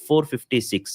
456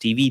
TV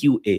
QA,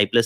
i+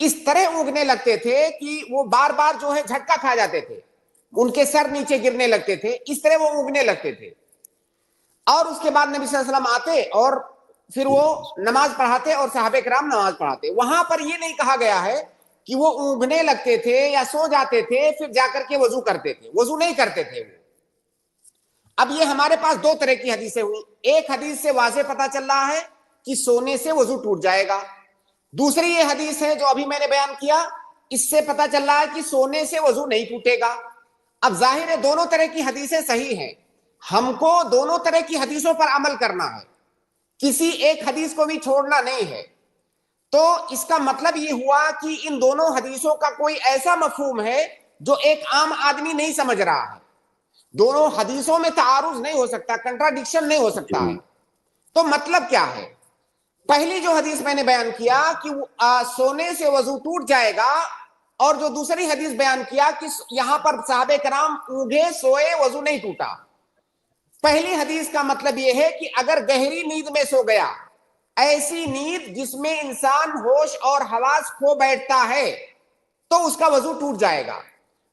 اس طرح اونگنے لگتے تھے کہ وہ بار بار جو ہے جھٹکا کھا جاتے تھے, ان کے سر نیچے گرنے لگتے تھے, اس طرح وہ اونگنے لگتے تھے. اور اس کے بعد نبی صلی اللہ علیہ وسلم آتے اور پھر وہ نماز پڑھاتے اور صحابہ کرام نماز پڑھاتے. وہاں پر یہ نہیں کہا گیا ہے کہ وہ اونگنے لگتے تھے یا سو جاتے تھے پھر جا کر کے وضو کرتے تھے, وضو نہیں کرتے تھے وہ. اب یہ ہمارے پاس دو طرح کی حدیثیں ہوئی. ایک حدیث سے واضح پتا چل رہا ہے کہ سونے سے وضو ٹوٹ جائے گا. دوسری یہ حدیث ہے جو ابھی میں نے بیان کیا, اس سے پتا چل رہا ہے کہ سونے سے وضو نہیں ٹوٹے گا. اب ظاہر ہے دونوں طرح کی حدیثیں صحیح ہیں, ہم کو دونوں طرح کی حدیثوں پر عمل کرنا ہے, کسی ایک حدیث کو بھی چھوڑنا نہیں ہے. تو اس کا مطلب یہ ہوا کہ ان دونوں حدیثوں کا کوئی ایسا مفہوم ہے جو ایک عام آدمی نہیں سمجھ رہا ہے. دونوں حدیثوں میں تعارض نہیں ہو سکتا, کنٹراڈکشن نہیں ہو سکتا ہے. تو مطلب کیا ہے؟ پہلی جو حدیث میں نے بیان کیا کہ سونے سے وضو ٹوٹ جائے گا, اور جو دوسری حدیث بیان کیا کہ یہاں پر صحابہ کرام اونگے سوئے وضو نہیں ٹوٹا. پہلی حدیث کا مطلب یہ ہے کہ اگر گہری نیند میں سو گیا, ایسی نیند جس میں انسان ہوش اور حواس کھو بیٹھتا ہے, تو اس کا وضو ٹوٹ جائے گا.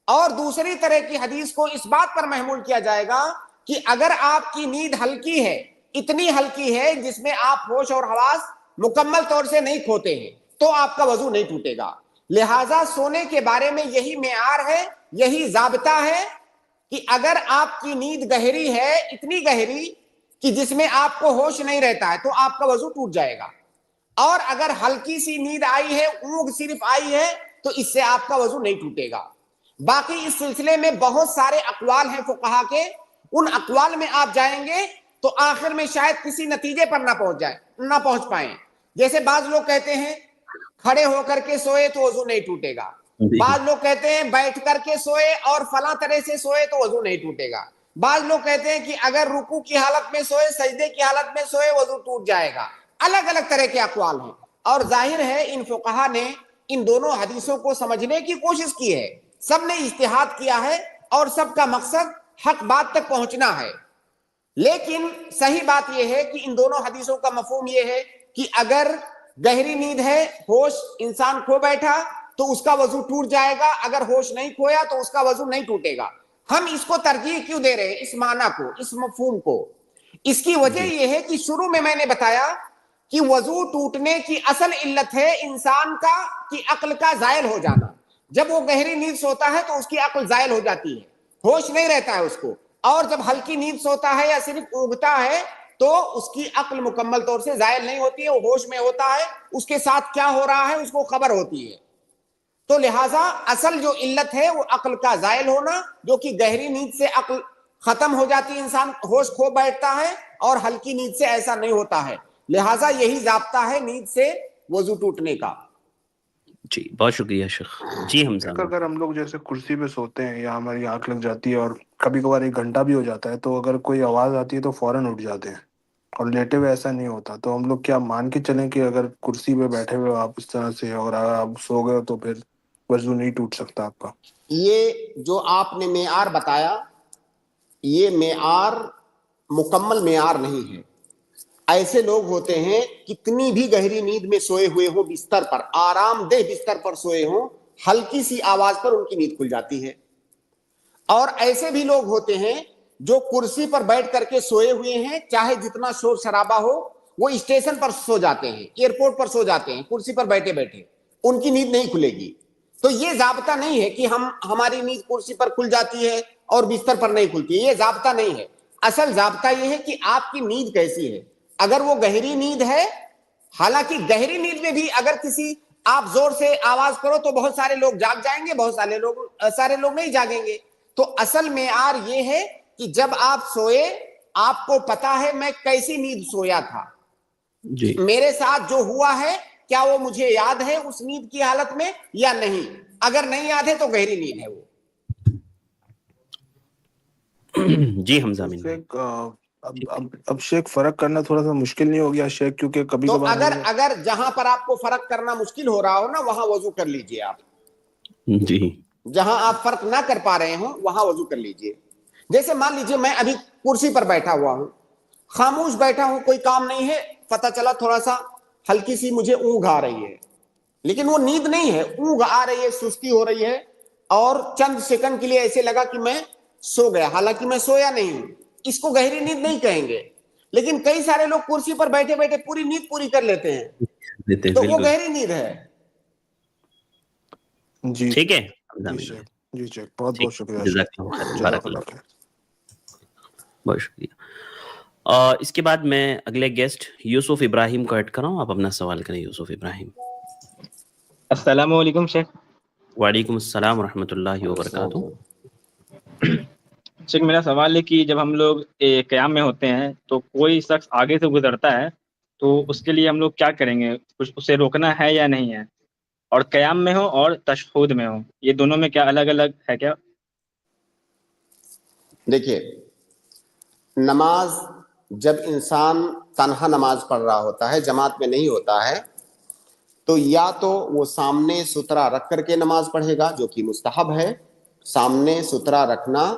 اور دوسری طرح کی حدیث کو اس بات پر محمول کیا جائے گا کہ اگر آپ کی نیند ہلکی ہے, اتنی ہلکی ہے جس میں آپ ہوش اور حواس مکمل طور سے نہیں کھوتے ہیں, تو آپ کا وضو نہیں ٹوٹے گا. لہٰذا سونے کے بارے میں یہی معیار ہے, یہی ضابطہ ہے کہ اگر آپ کی نیند گہری ہے, اتنی گہری کہ جس میں آپ کو ہوش نہیں رہتا ہے, تو آپ کا وضو ٹوٹ جائے گا. اور اگر ہلکی سی نیند آئی ہے, اونگ صرف آئی ہے, تو اس سے آپ کا وضو نہیں ٹوٹے گا. باقی اس سلسلے میں بہت سارے اقوال ہیں فقہا کے, ان اقوال میں آپ جائیں گے تو آخر میں شاید کسی نتیجے پر نہ پہنچ پائیں. جیسے بعض لوگ کہتے ہیں کھڑے ہو کر کے سوئے تو وضو نہیں ٹوٹے گا, بعض لوگ کہتے ہیں بیٹھ کر کے سوئے اور فلاں طرح سے سوئے تو وضو نہیں ٹوٹے گا, بعض لوگ کہتے ہیں کہ اگر رکوع کی حالت میں سوئے, سجدے کی حالت میں سوئے وضو ٹوٹ جائے گا. الگ الگ طرح کے اقوال ہیں, اور ظاہر ہے ان فقہا نے ان دونوں حدیثوں کو سمجھنے کی کوشش کی ہے, سب نے اجتہاد کیا ہے اور سب کا مقصد حق بات تک پہنچنا ہے. لیکن صحیح بات یہ ہے کہ ان دونوں حدیثوں کا مفہوم یہ ہے کہ اگر گہری نیند ہے, ہوش انسان کھو بیٹھا, تو اس کا وضو ٹوٹ جائے گا, اگر ہوش نہیں کھویا تو اس کا وضو نہیں ٹوٹے گا. ہم اس کو ترجیح کیوں دے رہے ہیں, اس معنی کو, اس مفہوم کو؟ اس کی وجہ یہ ہے کہ شروع میں نے بتایا کہ وضو ٹوٹنے کی اصل علت ہے انسان کا کہ عقل کا زائل ہو جانا. جب وہ گہری نیند سوتا ہے تو اس کی عقل زائل ہو جاتی ہے, ہوش نہیں رہتا ہے اس کو. اور جب ہلکی نیند سوتا ہے یا صرف اونگتا ہے تو اس کی عقل مکمل طور سے زائل نہیں ہوتی ہے, وہ ہوش میں ہوتا ہے, اس کے ساتھ کیا ہو رہا ہے اس کو خبر ہوتی ہے. تو لہٰذا اصل جو علت ہے وہ عقل کا زائل ہونا, جو کہ گہری نیند سے عقل ختم ہو جاتی ہے, انسان ہوش کھو بیٹھتا ہے, اور ہلکی نیند سے ایسا نہیں ہوتا ہے. لہٰذا یہی ضابطہ ہے نیند سے وضو ٹوٹنے کا. جی بہت شکریہ شیخ. جی حمزہ, اگر ہم لوگ جیسے کرسی پہ سوتے ہیں یا ہماری آنکھ لگ جاتی ہے اور کبھی کبھار 1 گھنٹہ بھی ہو جاتا ہے, تو اگر کوئی آواز آتی ہے تو فوراً اٹھ جاتے ہیں, اور لیٹے ہوئے ایسا نہیں ہوتا. تو ہم لوگ کیا مان کے چلیں کہ اگر کرسی پہ بیٹھے ہوئے آپ اس طرح سے اور آپ سو گئے تو پھر وضو نہیں ٹوٹ سکتا آپ کا؟ یہ جو آپ نے معیار بتایا, یہ معیار مکمل معیار نہیں ہے. ایسے لوگ ہوتے ہیں کتنی بھی گہری نیند میں سوئے ہوئے ہوں, بستر پر, آرام دہ بستر پر سوئے ہوں, ہلکی سی آواز پر ان کی نیند کھل جاتی ہے. اور ایسے بھی لوگ ہوتے ہیں جو کرسی پر بیٹھ کر کے سوئے ہوئے ہیں, چاہے جتنا شور شرابہ ہو, وہ اسٹیشن پر سو جاتے ہیں, ایئرپورٹ پر سو جاتے ہیں, کرسی پر بیٹھے بیٹھے ان کی نیند نہیں کھلے گی. تو یہ ضابطہ نہیں ہے کہ ہماری نیند کرسی پر کھل جاتی ہے اور بستر پر نہیں کھلتی ہے, یہ ضابطہ نہیں ہے. اصل ضابطہ یہ ہے کہ آپ کی نیند کیسی ہے. اگر وہ گہری نیند ہے, حالانکہ گہری نیند میں بھی اگر کسی آپ زور سے آواز کرو تو بہت سارے لوگ جاگ جائیں گے, بہت سارے لوگ نہیں جاگیں گے. تو اصل معیار یہ ہے کہ جب آپ سوئے, آپ کو پتا ہے میں کیسی نیند سویا تھا, جی میرے ساتھ جو ہوا ہے کیا وہ مجھے یاد ہے اس نیند کی حالت میں یا نہیں. اگر نہیں یاد ہے تو گہری نیند ہے وہ. جی حمزہ بن شیخ, اب شیخ فرق کرنا تھوڑا سا مشکل نہیں ہو گیا شیخ؟ کیونکہ کبھی تو کبھار اگر جہاں پر آپ کو فرق کرنا مشکل ہو رہا ہو نا, وہاں وضو کر لیجئے آپ. جی جہاں آپ فرق نہ کر پا رہے ہوں وہاں وضو کر لیجئے. جیسے مان لیجئے میں ابھی کرسی پر بیٹھا ہوا ہوں, خاموش بیٹھا ہوں, کوئی کام نہیں ہے, پتہ چلا تھوڑا سا ہلکی سی مجھے اونگ آ رہی ہے, لیکن وہ نیند نہیں ہے, اونگ آ رہی ہے, سستی ہو رہی ہے, اور چند سیکنڈ کے لیے ایسے لگا کہ میں سو گیا, حالانکہ میں سویا نہیں ہوں. اس کو گہری نیند نہیں کہیں گے. لیکن کئی سارے لوگ کرسی پر بیٹھے بیٹھے پوری نیند پوری کر لیتے ہیں, دیتے ہیں تو وہ بالکل. گہری نیند ہے. جی ٹھیک ہے جی شیخ, جی شیخ, بہت بہت شکریہ شیخ, جزاک اللہ خیر, جزاک بارک اللہ اللہ, خیر. بہت شکریہ. اس کے بعد میں اگلے گیسٹ یوسف ابراہیم کو ایڈ کر رہا ہوں, آپ اپنا سوال کریں. یوسف ابراہیم. السلام علیکم شیخ. وعلیکم السلام ورحمۃ اللہ وبرکاتہ. شیخ میرا سوال ہے کہ جب ہم لوگ قیام میں ہوتے ہیں تو کوئی شخص آگے سے گزرتا ہے تو اس کے لیے ہم لوگ کیا کریں گے؟ کچھ اسے روکنا ہے یا نہیں ہے؟ اور قیام میں ہو اور تشہد میں ہو, یہ دونوں میں کیا الگ الگ ہے کیا؟ دیکھیے, نماز جب انسان تنہا نماز پڑھ رہا ہوتا ہے, جماعت میں نہیں ہوتا ہے, تو یا تو وہ سامنے سترہ رکھ کر کے نماز پڑھے گا, جو کہ مستحب ہے. سامنے سترہ رکھنا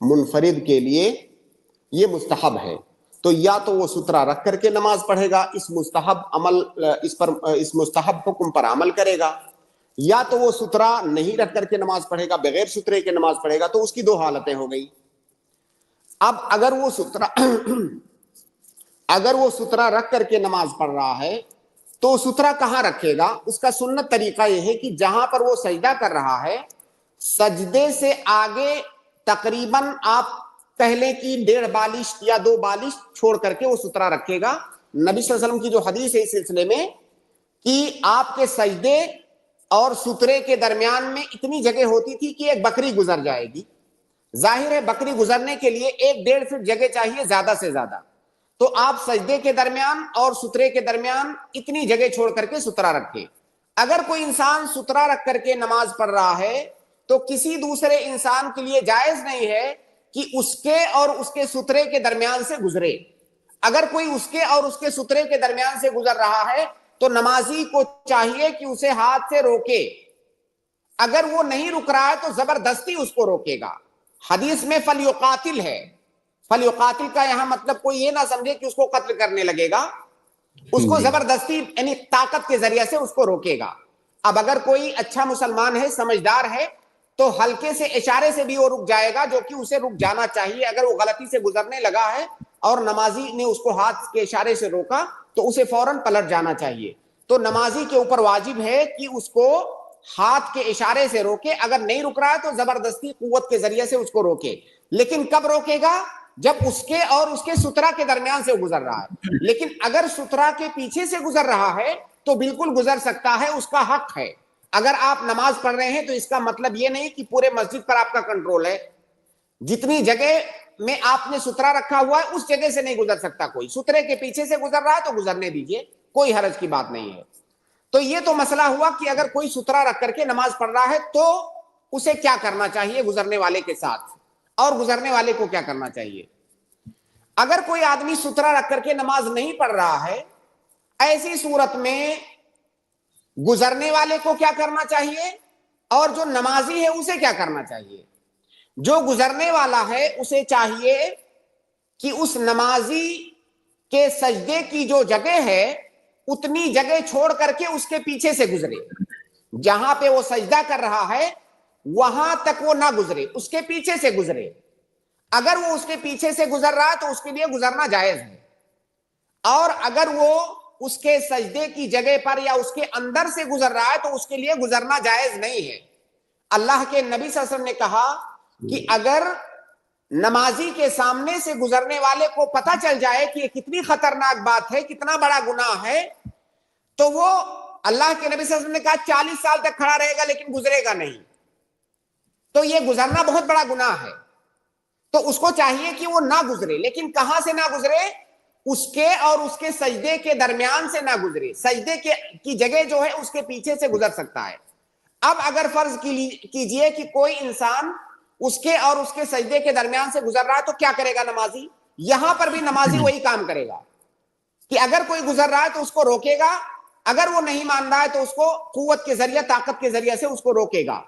منفرد کے لیے یہ مستحب ہے. تو یا تو وہ سترہ رکھ کر کے نماز پڑھے گا, اس مستحب حکم پر عمل کرے گا, یا تو وہ سترہ نہیں رکھ کر کے نماز پڑھے گا, بغیر سترے کے نماز پڑھے گا. تو اس کی دو حالتیں ہو گئی. اب اگر وہ سترہ رکھ کر کے نماز پڑھ رہا ہے تو سترہ کہاں رکھے گا؟ اس کا سنت طریقہ یہ ہے کہ جہاں پر وہ سجدہ کر رہا ہے, سجدے سے آگے تقریباً آپ پہلے کی 1.5 بالش یا 2 بالش چھوڑ کر کے وہ سترہ رکھے گا. نبی صلی اللہ علیہ وسلم کی جو حدیث ہے اس سلسلے میں کہ آپ کے سجدے اور سترے کے درمیان میں اتنی جگہ ہوتی تھی کہ ایک بکری گزر جائے گی. ظاہر ہے بکری گزرنے کے لیے 1-1.5 فٹ جگہ چاہیے زیادہ سے زیادہ, تو آپ سجدے کے درمیان اور سترے کے درمیان اتنی جگہ چھوڑ کر کے سترہ رکھیں. اگر کوئی انسان سترہ رکھ کر کے نماز پڑھ رہا ہے تو کسی دوسرے انسان کے لیے جائز نہیں ہے کہ اس کے اور اس کے سترے کے درمیان سے گزرے. اگر کوئی اس کے اور اس کے سترے کے درمیان سے گزر رہا ہے تو نمازی کو چاہیے کہ اسے ہاتھ سے روکے. اگر وہ نہیں رک رہا ہے تو زبردستی اس کو روکے گا. حدیث میں فلیقاتل ہے, فلیقاتل کا یہاں مطلب کوئی یہ نہ سمجھے کہ اس کو قتل کرنے لگے گا, اس کو زبردستی یعنی طاقت کے ذریعے سے اس کو روکے گا. اب اگر کوئی اچھا مسلمان ہے, سمجھدار ہے, تو ہلکے سے اشارے سے بھی وہ رک جائے گا, جو کہ اسے رک جانا چاہیے. اگر وہ غلطی سے گزرنے لگا ہے اور نمازی نے اس کو ہاتھ کے اشارے سے روکا تو اسے فوراً پلٹ جانا چاہیے. تو نمازی کے اوپر واجب ہے کہ اس کو ہاتھ کے اشارے سے روکے. اگر نہیں رک رہا ہے تو زبردستی قوت کے ذریعے سے اس کو روکے. لیکن کب روکے گا؟ جب اس کے اور اس کے سترہ کے درمیان سے گزر رہا ہے. لیکن اگر سترہ کے پیچھے سے گزر رہا ہے تو بالکل گزر سکتا ہے, اس کا حق ہے. اگر آپ نماز پڑھ رہے ہیں تو اس کا مطلب یہ نہیں کہ پورے مسجد پر آپ کا کنٹرول ہے. جتنی جگہ میں آپ نے سترہ رکھا ہوا ہے اس جگہ سے نہیں گزر سکتا کوئی. سترے کے پیچھے سے گزر رہا ہے تو گزرنے دیجئے, کوئی حرج کی بات نہیں ہے. تو یہ تو مسئلہ ہوا کہ اگر کوئی سترہ رکھ کر کے نماز پڑھ رہا ہے تو اسے کیا کرنا چاہیے گزرنے والے کے ساتھ, اور گزرنے والے کو کیا کرنا چاہیے. اگر کوئی آدمی سترہ رکھ کر کے نماز نہیں پڑھ رہا ہے, ایسی صورت میں گزرنے والے کو کیا کرنا چاہیے اور جو نمازی ہے اسے کیا کرنا چاہیے. جو گزرنے والا ہے اسے چاہیے کہ اس نمازی کے سجدے کی جو جگہ ہے اتنی جگہ چھوڑ کر کے اس کے پیچھے سے گزرے. جہاں پہ وہ سجدہ کر رہا ہے وہاں تک وہ نہ گزرے, اس کے پیچھے سے گزرے. اگر وہ اس کے پیچھے سے گزر رہا ہے تو اس کے لیے گزرنا جائز ہے, اور اگر وہ اس کے سجدے کی جگہ پر یا اس کے اندر سے گزر رہا ہے تو اس کے لیے گزرنا جائز نہیں ہے. اللہ کے نبی صلی اللہ علیہ وسلم نے کہا کہ اگر نمازی کے سامنے سے گزرنے والے کو پتہ چل جائے کہ یہ کتنی خطرناک بات ہے, کتنا بڑا گناہ ہے, تو وہ اللہ کے نبی صلی اللہ علیہ وسلم نے کہا 40 سال تک کھڑا رہے گا لیکن گزرے گا نہیں. تو یہ گزرنا بہت بڑا گناہ ہے, تو اس کو چاہیے کہ وہ نہ گزرے. لیکن کہاں سے نہ گزرے؟ اس کے اور اس کے سجدے کے درمیان سے نہ گزرے. سجدے کی جگہ جو ہے اس کے پیچھے سے گزر سکتا ہے. اب اگر فرض کیجئے کہ کوئی انسان اس کے اور اس کے سجدے کے درمیان سے گزر رہا ہے تو کیا کرے گا نمازی؟ یہاں پر بھی نمازی وہی کام کرے گا کہ اگر کوئی گزر رہا ہے تو اس کو روکے گا, اگر وہ نہیں مان رہا ہے تو اس کو قوت کے ذریعے, طاقت کے ذریعے سے اس کو روکے گا.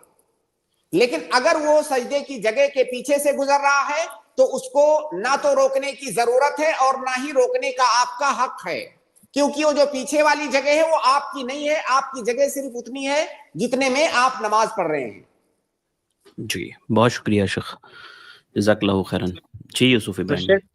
لیکن اگر وہ سجدے کی جگہ کے پیچھے سے گزر رہا ہے تو اس کو نہ تو روکنے کی ضرورت ہے اور نہ ہی روکنے کا آپ کا حق ہے, کیونکہ وہ جو پیچھے والی جگہ ہے وہ آپ کی نہیں ہے, آپ کی جگہ صرف اتنی ہے جتنے میں آپ نماز پڑھ رہے ہیں. جی بہت شکریہ شیخ, جزاک اللہ خیرن. جی یوسف تو ابراہیم. شیخ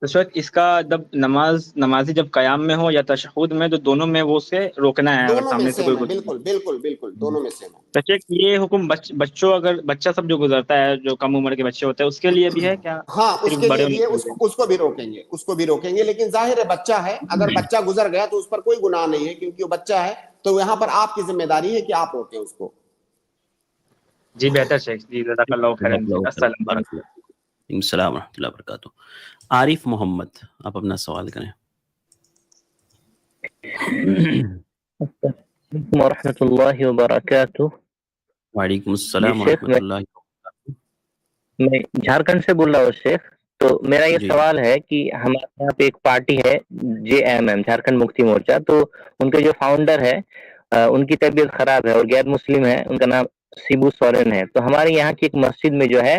اس کا جب نمازی جب قیام میں ہو یا تشہد میں, تو دونوں میں وہ اسے روکنا ہے اگر دونوں میں سامنے سے کوئی سیم ہے, گزرے. بالکل بالکل بالکل دونوں میں سیم ہے. تو شیخ یہ حکم بچوں, اگر بچہ سب جو گزرتا ہے, جو کم عمر کے بچے ہوتے ہیں, اس کے لیے بھی ہے کیا؟ ہاں اس صرف کے بڑے لیے ہونے بھی ہے, کے لیے؟ اس کو بھی روکیں گے, اس کو بھی روکیں گے. لیکن ظاہر ہے بچہ ہے, اگر بچہ گزر گیا تو اس پر کوئی گناہ نہیں ہے کیونکہ وہ بچہ ہے, تو یہاں پر آپ کی ذمہ داری ہے کہ آپ روکیں اس کو. جی بہتر شیخ, جی جزاک اللہ خیرن. جی السلام بارک علیکم. اللہ. السلام ورحمۃ اللہ وبرکاتہ. عارف محمد, آپ اپنا سوال کریں. ورحمۃ اللہ وبرکاتہ. وعلیکم جی السلام شیخ, ورحمۃ اللہ. میں جھارکھنڈ سے بول رہا ہوں شیخ. تو میرا یہ جی سوال ہے کہ ہمارے یہاں پہ ایک پارٹی ہے JMM, جھارکھنڈ مکتی مورچہ. تو ان کے جو فاؤنڈر ہے ان کی طبیعت خراب ہے اور غیر مسلم ہے, ان کا نام سیبو سورن ہے. تو ہمارے یہاں کی ایک مسجد میں جو ہے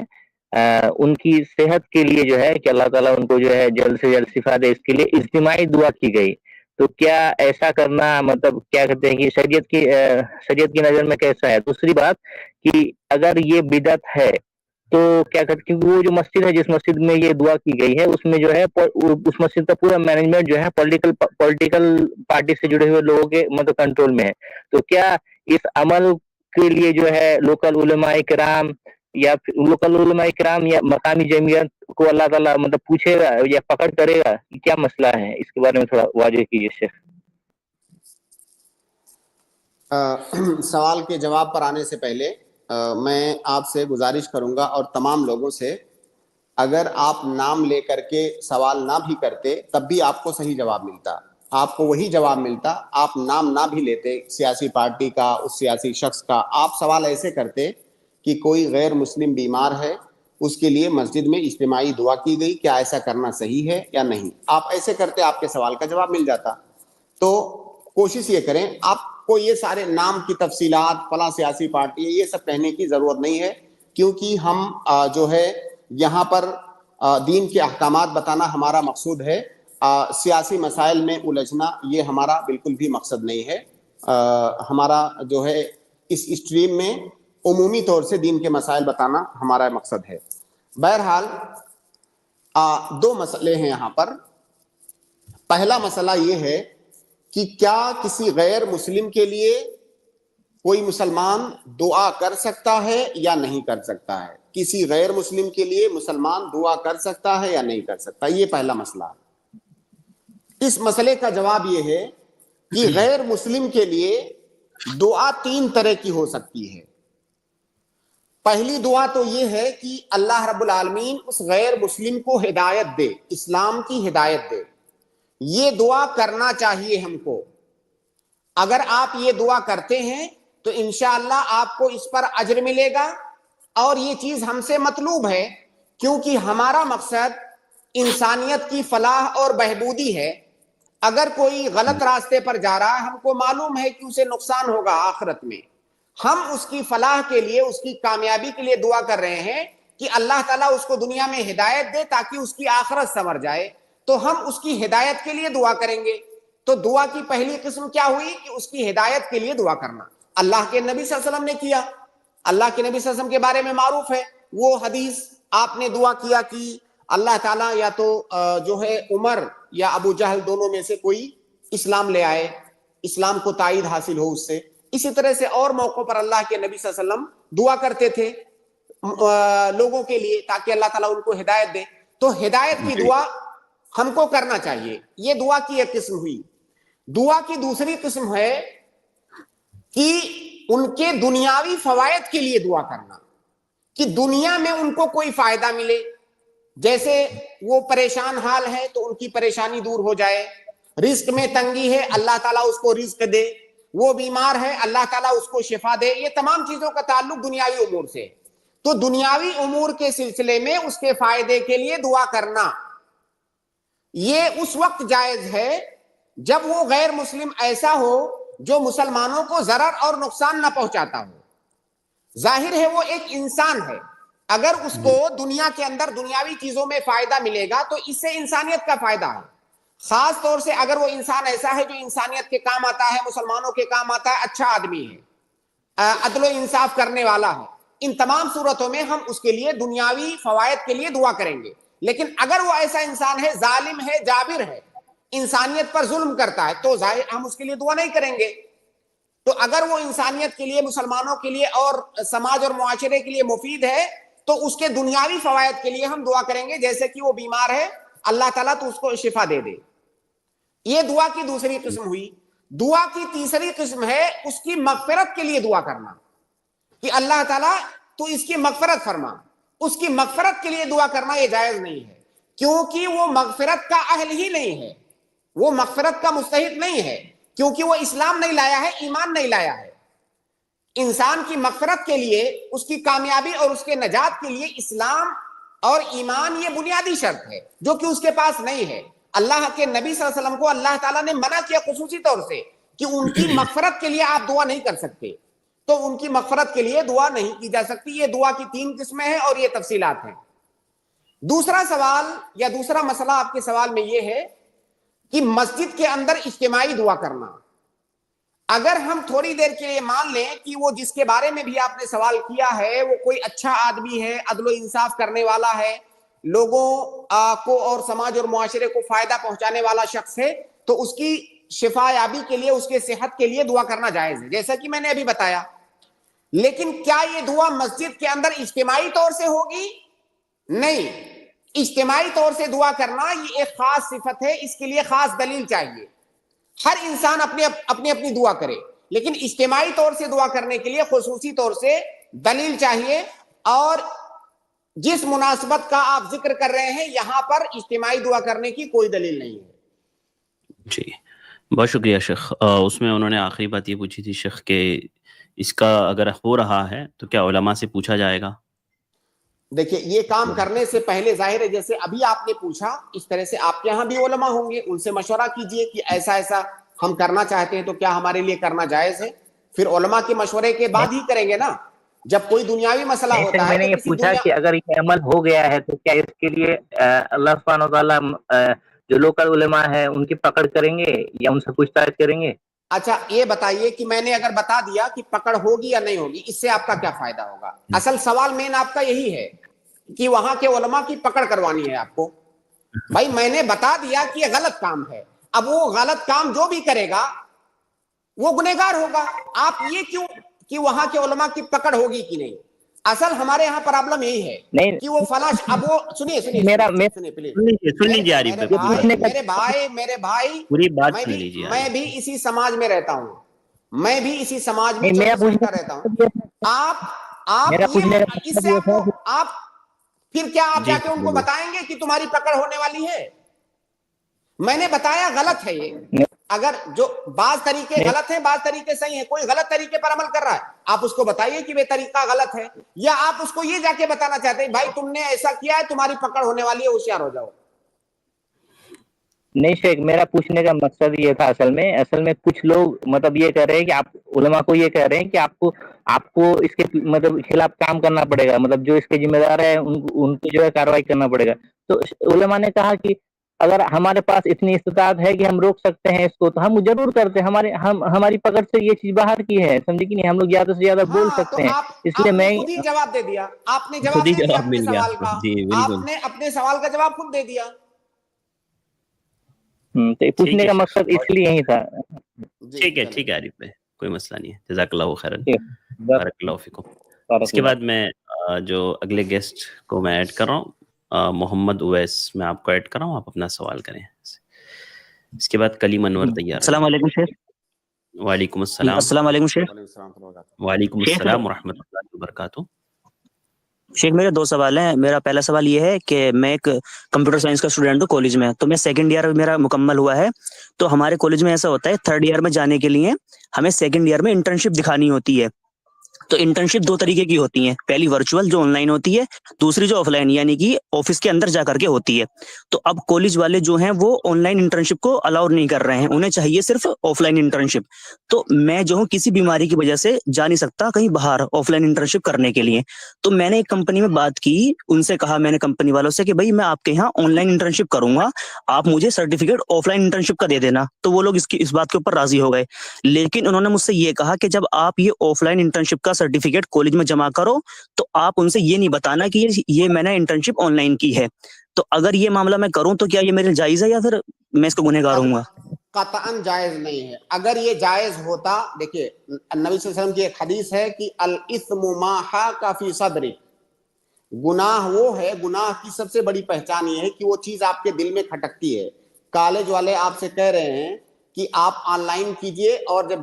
ان کی صحت کے لیے جو ہے کہ اللہ تعالیٰ ان کو جو ہے جلد سے جلد شفا دے, اس کے لیے اجتماعی دعا کی گئی. تو کیا ایسا کرنا مطلب کیا کہتے ہیں کہ شریعت کی نظر میں کیسا ہے؟ دوسری بات کہ اگر یہ بدعت ہے تو کیا کہتے ہیں, وہ جو مسجد ہے جس مسجد میں یہ دعا کی گئی ہے اس میں جو ہے اس مسجد کا پورا مینجمنٹ جو ہے پولیٹیکل پارٹی سے جڑے ہوئے لوگوں کے مطلب کنٹرول میں ہے. تو کیا اس عمل کے لیے جو ہے لوکل علماء کرام یا مقامی جمعیت کو اللہ تعالیٰ مطلب پوچھے گا یا پکڑ کرے گا؟ کیا مسئلہ ہے, اس کے بارے میں تھوڑا واضح کیجیے شیخ. سوال کے جواب پر آنے سے پہلے میں آپ سے گزارش کروں گا اور تمام لوگوں سے, اگر آپ نام لے کر کے سوال نہ بھی کرتے تب بھی آپ کو صحیح جواب ملتا, آپ کو وہی جواب ملتا. آپ نام نہ بھی لیتے سیاسی پارٹی کا, اس سیاسی شخص کا, آپ سوال ایسے کرتے کہ کوئی غیر مسلم بیمار ہے, اس کے لیے مسجد میں اجتماعی دعا کی گئی, کیا ایسا کرنا صحیح ہے یا نہیں. آپ ایسے کرتے, آپ کے سوال کا جواب مل جاتا. تو کوشش یہ کریں, آپ کو یہ سارے نام کی تفصیلات, فلاں سیاسی پارٹی ہے, یہ سب کہنے کی ضرورت نہیں ہے, کیونکہ ہم جو ہے یہاں پر دین کے احکامات بتانا ہمارا مقصود ہے. سیاسی مسائل میں الجھنا یہ ہمارا بالکل بھی مقصد نہیں ہے. ہمارا جو ہے اس اسٹریم میں عمومی طور سے دین کے مسائل بتانا ہمارا مقصد ہے. بہرحال دو مسئلے ہیں یہاں پر. پہلا مسئلہ یہ ہے کہ کیا کسی غیر مسلم کے لیے کوئی مسلمان دعا کر سکتا ہے یا نہیں کر سکتا ہے. کسی غیر مسلم کے لیے مسلمان دعا کر سکتا ہے یا نہیں کر سکتا, یہ پہلا مسئلہ. اس مسئلے کا جواب یہ ہے کہ غیر مسلم کے لیے دعا تین طرح کی ہو سکتی ہے. پہلی دعا تو یہ ہے کہ اللہ رب العالمین اس غیر مسلم کو ہدایت دے, اسلام کی ہدایت دے. یہ دعا کرنا چاہیے ہم کو. اگر آپ یہ دعا کرتے ہیں تو انشاءاللہ آپ کو اس پر اجر ملے گا, اور یہ چیز ہم سے مطلوب ہے کیونکہ ہمارا مقصد انسانیت کی فلاح اور بہبودی ہے. اگر کوئی غلط راستے پر جا رہا ہے, ہم کو معلوم ہے کہ اسے نقصان ہوگا آخرت میں, ہم اس کی فلاح کے لیے, اس کی کامیابی کے لیے دعا کر رہے ہیں کہ اللہ تعالیٰ اس کو دنیا میں ہدایت دے تاکہ اس کی آخرت سنور جائے, تو ہم اس کی ہدایت کے لیے دعا کریں گے. تو دعا کی پہلی قسم کیا ہوئی کہ اس کی ہدایت کے لیے دعا کرنا. اللہ کے نبی صلی اللہ علیہ وسلم نے کیا. اللہ کے نبی صلی اللہ علیہ وسلم کے بارے میں معروف ہے وہ حدیث, آپ نے دعا کیا کہ اللہ تعالیٰ یا تو جو ہے عمر یا ابو جہل دونوں میں سے کوئی اسلام لے آئے, اسلام کو تائید حاصل ہو اس سے. اسی طرح سے اور موقعوں پر اللہ کے نبی صلی اللہ علیہ وسلم دعا کرتے تھے لوگوں کے لیے تاکہ اللہ تعالیٰ ان کو ہدایت دے. تو ہدایت کی دعا ہم کو کرنا چاہیے. یہ دعا کی ایک قسم ہوئی. دعا کی دوسری قسم ہے کہ ان کے دنیاوی فوائد کے لیے دعا کرنا, کہ دنیا میں ان کو کوئی فائدہ ملے. جیسے وہ پریشان حال ہے تو ان کی پریشانی دور ہو جائے, رزق میں تنگی ہے اللہ تعالیٰ اس کو رزق دے, وہ بیمار ہے اللہ تعالیٰ اس کو شفا دے. یہ تمام چیزوں کا تعلق دنیاوی امور سے. تو دنیاوی امور کے سلسلے میں اس کے فائدے کے لیے دعا کرنا یہ اس وقت جائز ہے جب وہ غیر مسلم ایسا ہو جو مسلمانوں کو ضرر اور نقصان نہ پہنچاتا ہو. ظاہر ہے وہ ایک انسان ہے, اگر اس کو دنیا کے اندر دنیاوی چیزوں میں فائدہ ملے گا تو اس سے انسانیت کا فائدہ ہے. خاص طور سے اگر وہ انسان ایسا ہے جو انسانیت کے کام آتا ہے, مسلمانوں کے کام آتا ہے, اچھا آدمی ہے, عدل و انصاف کرنے والا ہے, ان تمام صورتوں میں ہم اس کے لیے دنیاوی فوائد کے لیے دعا کریں گے. لیکن اگر وہ ایسا انسان ہے, ظالم ہے, جابر ہے, انسانیت پر ظلم کرتا ہے, تو ظاہر ہم اس کے لیے دعا نہیں کریں گے. تو اگر وہ انسانیت کے لیے, مسلمانوں کے لیے اور سماج اور معاشرے کے لیے مفید ہے تو اس کے دنیاوی فوائد کے لیے ہم دعا کریں گے. جیسے کہ وہ بیمار ہے, اللہ تعالیٰ تو اس کو شفا دے دے. یہ دعا کی دوسری قسم ہوئی. دعا کی تیسری قسم ہے اس کی مغفرت کے لیے دعا کرنا, کہ اللہ تعالیٰ تو اس کی مغفرت فرما. اس کی مغفرت کے لیے دعا کرنا یہ جائز نہیں ہے, کیونکہ وہ مغفرت کا اہل ہی نہیں ہے, وہ مغفرت کا مستحق نہیں ہے, کیونکہ وہ اسلام نہیں لایا ہے, ایمان نہیں لایا ہے. انسان کی مغفرت کے لیے, اس کی کامیابی اور اس کے نجات کے لیے اسلام اور ایمان یہ بنیادی شرط ہے, جو کہ اس کے پاس نہیں ہے. اللہ کے نبی صلی اللہ علیہ وسلم کو اللہ تعالیٰ نے منع کیا خصوصی طور سے کہ ان کی مغفرت کے لیے آپ دعا نہیں کر سکتے, تو ان کی مغفرت کے لیے دعا نہیں کی جا سکتی. یہ دعا کی 3 قسمیں ہیں اور یہ تفصیلات ہیں. دوسرا سوال یا دوسرا مسئلہ آپ کے سوال میں یہ ہے کہ مسجد کے اندر اجتماعی دعا کرنا. اگر ہم تھوڑی دیر کے لیے مان لیں کہ وہ جس کے بارے میں بھی آپ نے سوال کیا ہے وہ کوئی اچھا آدمی ہے, عدل و انصاف کرنے والا ہے, لوگوں کو اور سماج اور معاشرے کو فائدہ پہنچانے والا شخص ہے, تو اس کی شفا یابی کے لیے, اس کے صحت کے لیے دعا کرنا جائز ہے, جیسا کہ میں نے ابھی بتایا. لیکن کیا یہ دعا مسجد کے اندر اجتماعی طور سے ہوگی؟ نہیں. اجتماعی طور سے دعا کرنا یہ ایک خاص صفت ہے, اس کے لیے خاص دلیل چاہیے. ہر انسان اپنی دعا کرے, لیکن اجتماعی طور سے دعا کرنے کے لیے خصوصی طور سے دلیل چاہیے. اور جس مناسبت کا آپ ذکر کر رہے ہیں یہاں پر اجتماعی دعا کرنے کی کوئی دلیل نہیں ہے. جی بہت شکریہ شیخ. اس میں انہوں نے آخری بات یہ پوچھی تھی شیخ کہ اس کا اگر ہو رہا ہے تو کیا علماء سے پوچھا جائے گا؟ دیکھیں, یہ کام کرنے سے پہلے ظاہر ہے جیسے ابھی آپ نے پوچھا اس طرح سے آپ کے ہاں بھی علماء ہوں گے, ان سے مشورہ کیجئے کہ ایسا ایسا ہم کرنا چاہتے ہیں تو کیا ہمارے لیے کرنا جائز ہے. پھر علماء کے مشورے کے بعد ہی کریں گے نا. جب کوئی دنیاوی مسئلہ ہوتا ہے میں نے یہ پوچھا کہ اگر یہ عمل ہو گیا ہے تو کیا اس کے لیے اللہ سبحانہ وتعالیٰ جو لوکل علماء ہیں ان کی پکڑ کریں گے یا ان سے پوچھ تاچھ کریں گے؟ اچھا یہ بتائیے کہ میں نے اگر بتا دیا کہ پکڑ ہوگی یا نہیں ہوگی, اس سے آپ کا کیا فائدہ ہوگا؟ اصل سوال مین آپ کا یہی ہے کہ وہاں کے علماء کی پکڑ کروانی ہے آپ کو. بھائی میں نے بتا دیا کہ یہ غلط کام ہے, اب وہ غلط کام جو بھی کرے گا وہ گنہگار ہوگا. آپ یہ کیوں کہ وہاں کے علماء کی پکڑ ہوگی کہ نہیں؟ اصل ہمارے یہاں پرابلم یہی ہے کہ وہ فلاش. اب وہ سنیے میرے بھائی میں بھی اسی سماج میں رہتا ہوں, میں بھی اسی سماج میں رہتا ہوں. آپ پھر کیا آپ جا کے ان کو بتائیں گے کہ تمہاری پکڑ ہونے والی ہے؟ میں نے بتایا غلط ہے یہ. اگر جو بعض طریقے غلط ہیں, بعض طریقے صحیح ہیں, کوئی غلط طریقے پر عمل کر رہا ہے, آپ اس کو بتائیے کہ وہ طریقہ غلط ہے, یا آپ اس کو یہ جا کے بتانا چاہتے ہیں بھائی تم نے ایسا کیا ہے, تمہاری پکڑ ہونے والی ہے, ہوشیار ہو جاؤ. نہیں شیخ, میرا پوچھنے کا مقصد یہ تھا اصل میں کچھ لوگ مطلب یہ کہہ رہے ہیں کہ آپ علماء کو یہ کہہ رہے ہیں کہ آپ کو اس کے مطلب خلاف کام کرنا پڑے گا, مطلب جو اس کے ذمہ دار ہے ان کو جو ہے کارروائی کرنا پڑے گا. تو علماء نے کہا کہ اگر ہمارے پاس اتنی استطاعت ہے کہ ہم روک سکتے ہیں اس کو تو ہم ضرور کرتے ہیں. ہماری پکڑ سے یہ چیز باہر کی ہے, سمجھے کہ نہیں, ہم لوگ زیادہ سے زیادہ بول سکتے ہیں. اس لیے میں خود ہی جواب دے دیا, آپ نے جواب دے دیا اپنے سوال کا, آپ نے اپنے سوال کا جواب خود دے دیا. تو پوچھنے کا مقصد اس لیے یہی تھا. ٹھیک ہے عارف بھائی, کوئی مسئلہ نہیں ہے. جزاک اللہ خیرن, بارک اللہ فیکم. اس کے بعد میں جو اگلے گیسٹ کو میں ایڈ کر رہا ہوں, محمد اویس, میں آپ کو ایڈ کر رہا ہوں, آپ اپنا سوال کریں. اس کے بعد کلیم انور تیار. السلام علیکم شیخ. وعلیکم السلام. السلام علیکم شیخ. وعلیکم السلام ورحمۃ اللہ وبرکاتہ. شیخ میرے 2 سوال ہیں. میرا پہلا سوال یہ ہے کہ میں ایک کمپیوٹر سائنس کا اسٹوڈنٹ ہوں کالج میں, تو میں 2nd ایئر میرا مکمل ہوا ہے. تو ہمارے کالج میں ایسا ہوتا ہے 3rd ایئر میں جانے کے لیے ہمیں 2nd ایئر میں انٹرنشپ دکھانی ہوتی ہے. تو انٹرنشپ دو طریقے کی ہوتی ہیں, پہلی ورچوئل جو آن لائن ہوتی ہے, دوسری جو آف لائن یعنی کہ آفس کے اندر جا کر کے ہوتی ہے. تو اب کالج والے جو ہیں وہ آن لائن انٹرنشپ کو الاؤ نہیں کر رہے ہیں, انہیں چاہیے صرف آف لائن انٹرنشپ. تو میں جو ہوں کسی بیماری کی وجہ سے جا نہیں سکتا کہیں باہر آف لائن انٹرنشپ کرنے کے لیے. تو میں نے ایک کمپنی میں بات کی, ان سے کہا میں نے کمپنی والوں سے کہ بھائی میں آپ کے یہاں آن لائن انٹرنشپ کروں گا, آپ مجھے سرٹیفکیٹ آف لائن انٹرنشپ کا دے دینا. تو وہ لوگ اس بات کے اوپر راضی ہو گئے. لیکن انہوں نے مجھ سے یہ کہا کہ جب آپ یہ آف لائن انٹرنشپ کا سرٹیفکیٹ کالج میں جمع کرو تو آپ ان سے یہ نہیں بتانا کہ یہ میں نے انٹرنشپ آن لائن کی ہے. تو اگر یہ معاملہ میں کروں تو کیا یہ میرے جائز ہے یا پھر میں اس کو گنہگار ہوں گا؟ قطعاً جائز نہیں ہے. اگر یہ جائز ہوتا, دیکھیے نبی صلی اللہ علیہ وسلم کی ایک حدیث ہے کہ الاثم ما حاک فی صدرک, گناہ وہ ہے, گناہ کی سب سے بڑی پہچان یہ ہے کہ وہ چیز آپ کے دل میں کھٹکتی ہے. کالج والے آپ سے کہہ رہے ہیں کہ آپ آن لائن کیجئے اور جب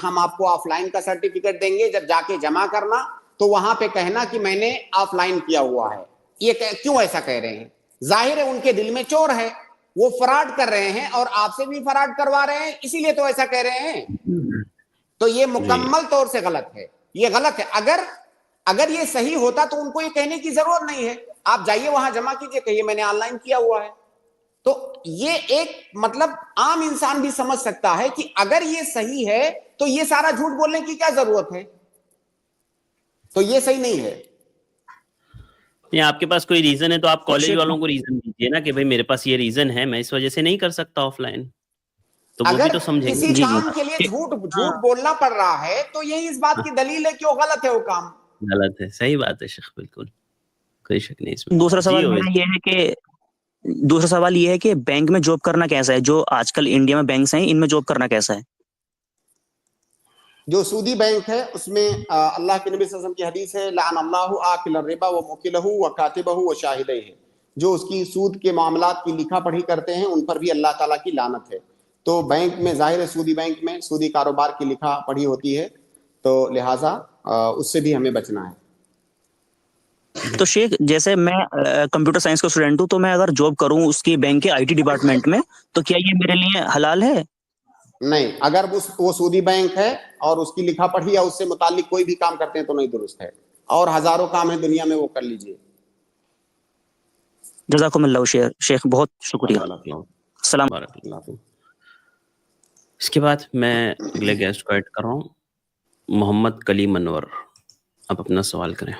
ہم آپ کو آف لائن کا سرٹیفکیٹ دیں گے, جب جا کے جمع کرنا تو وہاں پہ کہنا کہ میں نے آف لائن کیا ہوا ہے. یہ کیوں ایسا کہہ رہے ہیں؟ ظاہر ہے ان کے دل میں چور ہے, وہ فراڈ کر رہے ہیں اور آپ سے بھی فراڈ کروا رہے ہیں, اسی لیے تو ایسا کہہ رہے ہیں. تو یہ مکمل طور سے غلط ہے, یہ غلط ہے. اگر یہ صحیح ہوتا تو ان کو یہ کہنے کی ضرورت نہیں ہے, آپ جائیے وہاں جمع کیجئے, کہیے میں نے آن لائن کیا ہوا ہے. تو یہ ایک مطلب عام انسان بھی سمجھ سکتا ہے کہ اگر یہ صحیح ہے تو یہ سارا جھوٹ بولنے کی کیا ضرورت ہے. تو یہ صحیح نہیں ہے. آپ کے پاس کوئی ریزن ہے تو آپ کالج والوں کو ریزن دیجیے نا کہ بھائی میرے پاس یہ ریزن ہے, میں اس وجہ سے نہیں کر سکتا آف لائن, تو وہ بھی تو سمجھیں گے. کسی کام کے لیے جھوٹ بولنا پڑ رہا ہے تو یہی اس بات کی دلیل ہے کہ وہ غلط ہے, وہ کام غلط ہے. صحیح بات ہے شیخ, بالکل کوئی شک نہیں اس میں. دوسرا سوال یہ ہے کہ بینک میں جاب کرنا کیسا ہے؟ جو آج کل انڈیا میں بینکس ہیں ان میں جاب کرنا کیسا ہے؟ جو سودی بینک ہے اس میں اللہ کے نبی صلی اللہ علیہ وسلم کی حدیث ہے, لعن اللہ آکل الربا وموکلہ وکاتبہ وشاہدہ, جو اس کی سود کے معاملات کی لکھا پڑھی کرتے ہیں ان پر بھی اللہ تعالیٰ کی لعنت ہے. تو بینک میں ظاہر ہے, سودی بینک میں سودی کاروبار کی لکھا پڑھی ہوتی ہے, تو لہٰذا اس سے بھی ہمیں بچنا ہے. تو شیخ جیسے میں کمپیوٹر سائنس کا اسٹوڈنٹ ہوں, تو میں اگر جاب کروں اس کی بینک کے آئی ٹی ڈپارٹمنٹ میں تو کیا یہ میرے لیے حلال ہے؟ نہیں, اگر وہ سودی بینک ہے اور اس کی لکھا پڑھی یا اس سے متعلق کوئی بھی کام کرتے ہیں تو نہیں درست ہے, اور ہزاروں کام ہیں دنیا میں, وہ کر لیجئے. جزاکم اللہ شیخ, بہت شکریہ. السلام. اس کے بعد میں اگلے گیسٹ کو ایڈ کر رہا ہوں, محمد کلیم انور, آپ اپنا سوال کریں.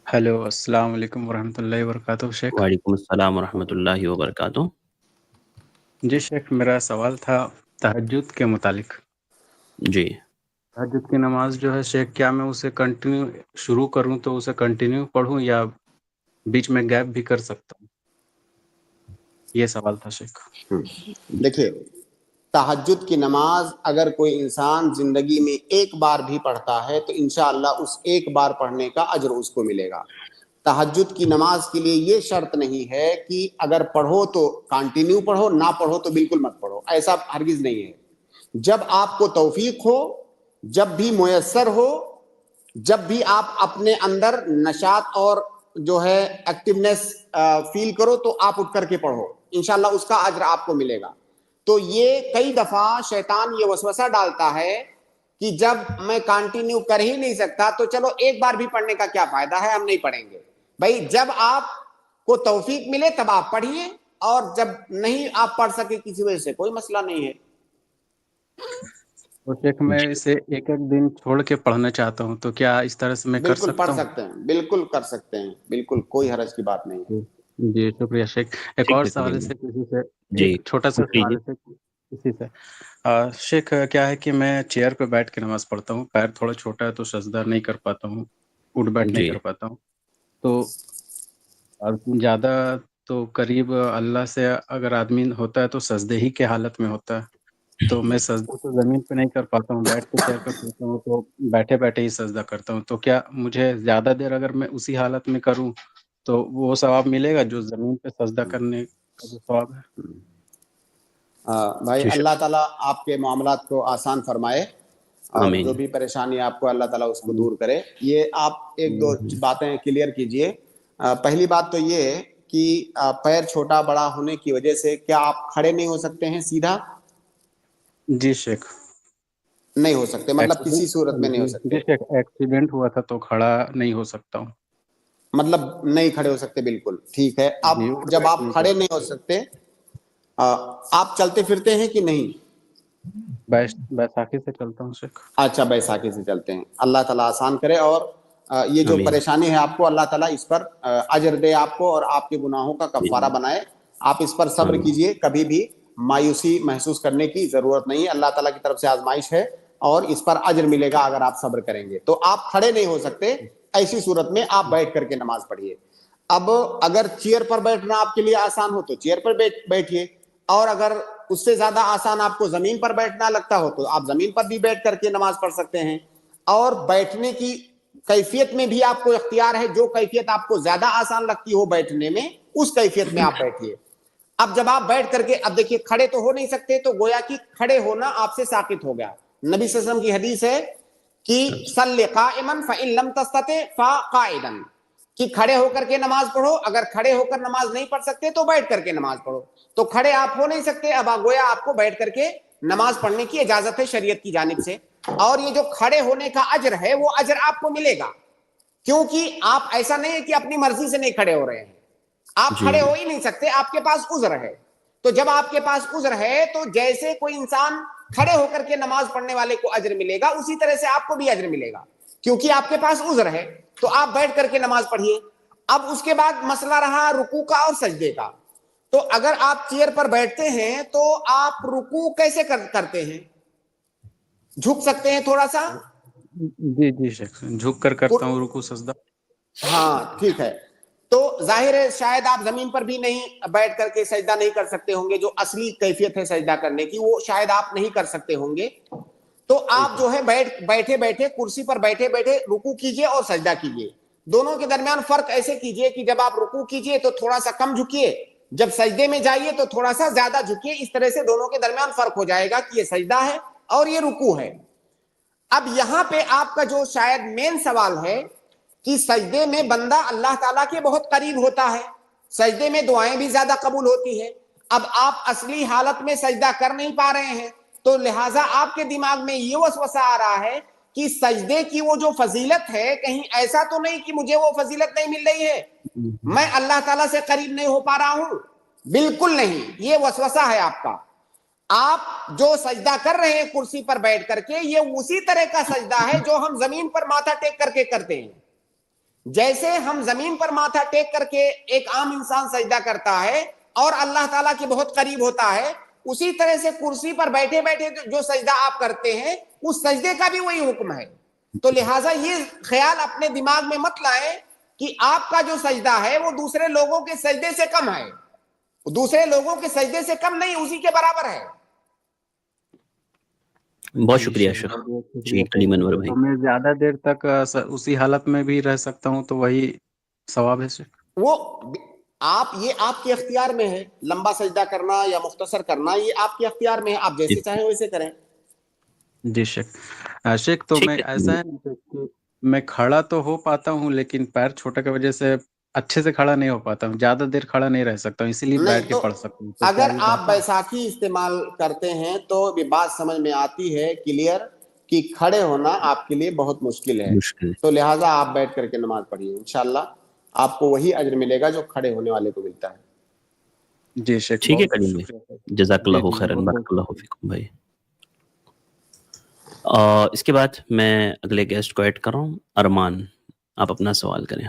ہیلو, السلام علیکم ورحمۃ اللہ وبرکاتہ شیخ. وعلیکم السلام ورحمۃ اللہ وبرکاتہ. جی شیخ, میرا سوال تھا تہجد کے متعلق. جی, تہجد کی نماز جو ہے شیخ, کیا میں اسے کنٹینیو شروع کروں تو اسے کنٹینیو پڑھوں یا بیچ میں گیپ بھی کر سکتا ہوں؟ یہ سوال تھا شیخ. دیکھیے, تہجد کی نماز اگر کوئی انسان زندگی میں ایک بار بھی پڑھتا ہے تو انشاءاللہ اس ایک بار پڑھنے کا اجر اس کو ملے گا. تہجد کی نماز کے لیے یہ شرط نہیں ہے کہ اگر پڑھو تو کنٹینیو پڑھو, نہ پڑھو تو بالکل مت پڑھو, ایسا ہرگز نہیں ہے. جب آپ کو توفیق ہو, جب بھی میسر ہو, جب بھی آپ اپنے اندر نشاط اور جو ہے ایکٹیونیس فیل کرو تو آپ اٹھ کر کے پڑھو, انشاءاللہ اس کا اجر آپ کو ملے گا. تو یہ کئی دفعہ شیطان یہ وسوسہ ڈالتا ہے کہ جب میں کنٹینیو کر ہی نہیں سکتا تو چلو ایک بار بھی پڑھنے کا کیا فائدہ ہے, ہم نہیں پڑھیں گے. بھائی جب آپ کو توفیق ملے تب آپ پڑھیے, اور جب نہیں آپ پڑھ سکے کسی وجہ سے کوئی مسئلہ نہیں ہے. تو شیخ میں اسے ایک ایک دن چھوڑ کے پڑھنا چاہتا ہوں, تو کیا اس طرح سے میں کر بالکل سکتا پڑھ ہوں؟ سکتے ہیں, بالکل کر سکتے ہیں, بالکل کوئی حرج کی بات نہیں ہے. جی شکریہ شیخ. ایک اور سوال ہے کسی سے, ایک چھوٹا سا سوال ہے کسی سے. شیخ کیا ہے کہ میں چیئر پہ بیٹھ کے نماز پڑھتا ہوں, پیر تھوڑا چھوٹا ہے تو سجدہ نہیں کر پاتا ہوں, اٹھ بیٹھ نہیں کر پاتا ہوں. تو زیادہ تو قریب اللہ سے اگر آدمی ہوتا ہے تو سجدے ہی کے حالت میں ہوتا ہے, تو میں سجدہ تو زمین پہ نہیں کر پاتا ہوں, بیٹھ کے چیئر پہ پڑھتا ہوں تو بیٹھے بیٹھے ہی سجدہ کرتا ہوں. تو کیا مجھے زیادہ دیر اگر میں اسی حالت میں کروں تو وہ ثواب ملے گا جو زمین پہ سجدہ کرنے کا جو ثواب ہے؟ بھائی اللہ تعالیٰ آپ کے معاملات کو آسان فرمائے, اور جو بھی پریشانی آپ کو اللہ تعالیٰ اس کو دور کرے. یہ آپ ایک دو باتیں کلیئر کیجئے. پہلی بات تو یہ ہے کہ پیر چھوٹا بڑا ہونے کی وجہ سے کیا آپ کھڑے نہیں ہو سکتے ہیں سیدھا؟ جی شیخ. نہیں ہو سکتے، مطلب کسی صورت میں نہیں ہو سکتے، ایکسیڈنٹ ہوا تھا تو کھڑا نہیں ہو سکتا ہوں. مطلب نہیں کھڑے ہو سکتے. بالکل ٹھیک ہے. اب جی، جب آپ کھڑے نہیں ہو سکتے، آپ چلتے پھرتے ہیں کہ نہیں؟ بیساکھی سے چلتا ہوں شیخ. اچھا، بیساکھی سے چلتے ہیں. اللہ تعالیٰ آسان کرے، اور یہ جو آمین. پریشانی ہے آپ کو، اللہ تعالیٰ اس پر اجر دے آپ کو، اور آپ کے گناہوں کا کفارہ بنائے. آپ اس پر صبر آمین. کیجئے، کبھی بھی مایوسی محسوس کرنے کی ضرورت نہیں ہے. اللہ تعالیٰ کی طرف سے آزمائش ہے، اور اس پر اجر ملے گا اگر آپ صبر کریں گے. تو آپ کھڑے نہیں ہو سکتے، ایسی صورت میں آپ بیٹھ کر کے نماز پڑھیے. اب اگر چیئر پر بیٹھنا آپ کے لیے آسان ہو تو چیئر پر بیٹھیے، اور اگر اس سے زیادہ آسان آپ کو زمین پر بیٹھنا لگتا ہو تو آپ زمین پر بھی بیٹھ کر کے نماز پڑھ سکتے ہیں. اور بیٹھنے کی کیفیت میں بھی آپ کو اختیار ہے، جو کیفیت آپ کو زیادہ آسان لگتی ہو بیٹھنے میں، اس کیفیت میں آپ بیٹھیے. اب جب آپ بیٹھ کر کے، اب دیکھیے کھڑے تو ہو نہیں سکتے، تو گویا کہ کھڑے ہونا آپ سے ساقط ہو گیا. نبی صلی اللہ علیہ وسلم کی حدیث ہے کہ صلی قائما فإن لم تستطع فقاعدا، کہ کھڑے ہو کر کے نماز پڑھو. اگر کھڑے ہو کر نماز نہیں پڑھ سکتے تو بیٹھ کر کے نماز پڑھو. تو کھڑے آپ ہو نہیں سکتے، اب گویا آپ کو بیٹھ کر کے نماز پڑھنے کی اجازت ہے شریعت کی جانب سے. اور یہ جو کھڑے ہونے کا اجر ہے، وہ اجر آپ کو ملے گا، کیونکہ آپ ایسا نہیں ہے کہ اپنی مرضی سے نہیں کھڑے ہو رہے ہیں. آپ جی کھڑے ہو ہی نہیں سکتے، آپ کے پاس عذر ہے. تو جب آپ کے پاس عذر ہے، تو جیسے کوئی انسان کھڑے ہو کر کے نماز پڑھنے والے کو اجر ملے گا، اسی طرح سے آپ کو بھی اجر ملے گا، کیونکہ آپ کے پاس عذر ہے. تو آپ بیٹھ کر کے نماز پڑھیے. اب اس کے بعد مسئلہ رہا رکوع کا اور سجدے کا. تو اگر آپ چیئر پر بیٹھتے ہیں تو آپ رکوع کیسے کرتے ہیں؟ جھک سکتے ہیں تھوڑا سا؟ جی جی شیخ، جھک کر کرتا ہوں رکوع سجدہ. ہاں ٹھیک ہے. تو ظاہر ہے شاید آپ زمین پر بھی نہیں بیٹھ کر کے سجدہ نہیں کر سکتے ہوں گے، جو اصلی کیفیت ہے سجدہ کرنے کی وہ شاید آپ نہیں کر سکتے ہوں گے. تو آپ جو ہے بیٹھے بیٹھے کرسی پر بیٹھے بیٹھے رکوع کیجئے اور سجدہ کیجئے. دونوں کے درمیان فرق ایسے کیجئے کہ جب آپ رکوع کیجئے تو تھوڑا سا کم جھکیے، جب سجدے میں جائیے تو تھوڑا سا زیادہ جھکیے. اس طرح سے دونوں کے درمیان فرق ہو جائے گا کہ یہ سجدہ ہے اور یہ رکوع ہے. اب یہاں پہ آپ کا جو شاید مین سوال ہے کہ سجدے میں بندہ اللہ تعالیٰ کے بہت قریب ہوتا ہے، سجدے میں دعائیں بھی زیادہ قبول ہوتی ہیں. اب آپ اصلی حالت میں سجدہ کر نہیں پا رہے ہیں، تو لہٰذا آپ کے دماغ میں یہ وسوسہ آ رہا ہے کہ سجدے کی وہ جو فضیلت ہے، کہیں ایسا تو نہیں کہ مجھے وہ فضیلت نہیں مل رہی ہے، میں اللہ تعالیٰ سے قریب نہیں ہو پا رہا ہوں. بالکل نہیں، یہ وسوسہ ہے آپ کا. آپ جو سجدہ کر رہے ہیں کرسی پر بیٹھ کر کے، یہ اسی طرح کا سجدہ ہے جو ہم زمین پر ماتھا ٹیک کر کے کرتے ہیں. جیسے ہم زمین پر ماتھا ٹیک کر کے ایک عام انسان سجدہ کرتا ہے اور اللہ تعالیٰ کے بہت قریب ہوتا ہے، اسی طرح سے کرسی پر بیٹھے بیٹھے جو سجدہ آپ کرتے ہیں، اس سجدے کا بھی وہی حکم ہے. تو لہٰذا یہ خیال اپنے دماغ میں مت لائیں کہ آپ کا جو سجدہ ہے وہ دوسرے لوگوں کے سجدے سے کم ہے. دوسرے لوگوں کے سجدے سے کم نہیں، اسی کے برابر ہے. بہت شکریہ شیخ. جی کلیم انور بھائی. تو میں زیادہ دیر تک اسی حالت میں بھی رہ سکتا ہوں تو وہی ثواب ہے شیخ؟ وہ یہ آپ کے اختیار میں ہے، لمبا سجدہ کرنا یا مختصر کرنا یہ آپ کے اختیار میں ہے، آپ جیسے چاہیں ویسے کریں. جی شیخ. شیخ تو میں ایسا ہے کہ میں کھڑا تو ہو پاتا ہوں، لیکن پیر چھوٹے کی وجہ سے اچھے سے کھڑا نہیں ہو پاتا ہوں، زیادہ دیر کھڑا نہیں رہ سکتا ہوں، اسی لیے بیٹھ کے تو پڑھ سکتا ہوں. اگر آپ بیساکھی استعمال کرتے ہیں تو بھی بات سمجھ میں آتی ہے کلیئر کہ کھڑے ہونا آپ کے لیے بہت مشکل ہے. تو لہٰذا آپ بیٹھ کر کے نماز پڑھیے، انشاءاللہ آپ کو وہی اجر ملے گا جو کھڑے ہونے والے کو ملتا ہے. جی شیخ، ٹھیک ہے کلیم بھائی، جزاک اللہ خیرا، بارک اللہ فیکم بھائی. اس کے بعد میں اگلے گیسٹ کو ایڈ کر رہا ہوں. ارمان، آپ اپنا سوال کریں.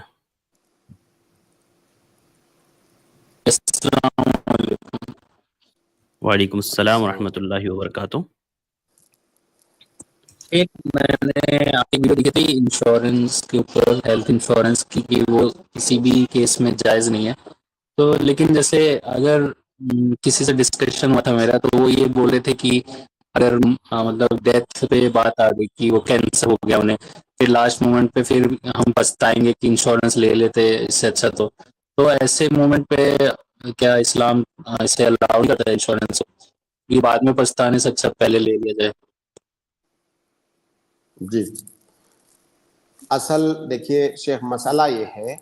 السلام علیکم. وعلیکم السلام ورحمۃ اللہ وبرکاتہ. ایک میں نے آپ کی ویڈیو دیکھی تھی انشورنس کے اوپر، ہیلتھ انشورنس کی، کہ وہ کسی بھی کیس میں جائز نہیں ہے. تو لیکن جیسے اگر کسی سے ڈسکشن ہوا تھا میرا، تو وہ یہ بول رہے تھے کہ اگر مطلب ڈیتھ پہ بات آ گئی کہ وہ کینسر ہو گیا انہیں، پھر لاسٹ مومنٹ پہ پھر ہم پچھتائیں گے کہ انشورنس لے لیتے اس سے اچھا. تو ایسے مومنٹ پہ کیا اسلام اسے الاؤ کرتا ہے انشورنس؟ یہ بعد میں پچھتانے سے اچھا پہلے لے لیا جائے. جی اصل دیکھیے شیخ، مسئلہ یہ ہے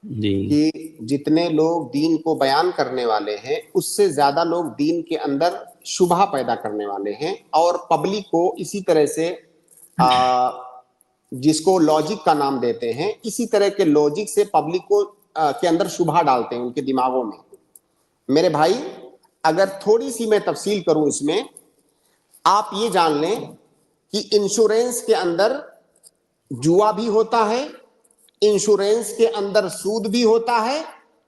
جی کہ جتنے لوگ دین کو بیان کرنے والے ہیں اس سے زیادہ لوگ دین کے اندر شبہ پیدا کرنے والے ہیں، اور پبلک کو اسی طرح سے جس کو لاجک کا نام دیتے ہیں، اسی طرح کے لاجک سے پبلک کو کے اندر شبہ ڈالتے ہیں ان کے دماغوں میں۔ میرے بھائی اگر تھوڑی سی میں تفصیل کروں اس میں، آپ یہ جان لیں کہ انشورنس کے اندر جوا بھی ہوتا ہے، انشورنس کے اندر سود بھی ہوتا ہے،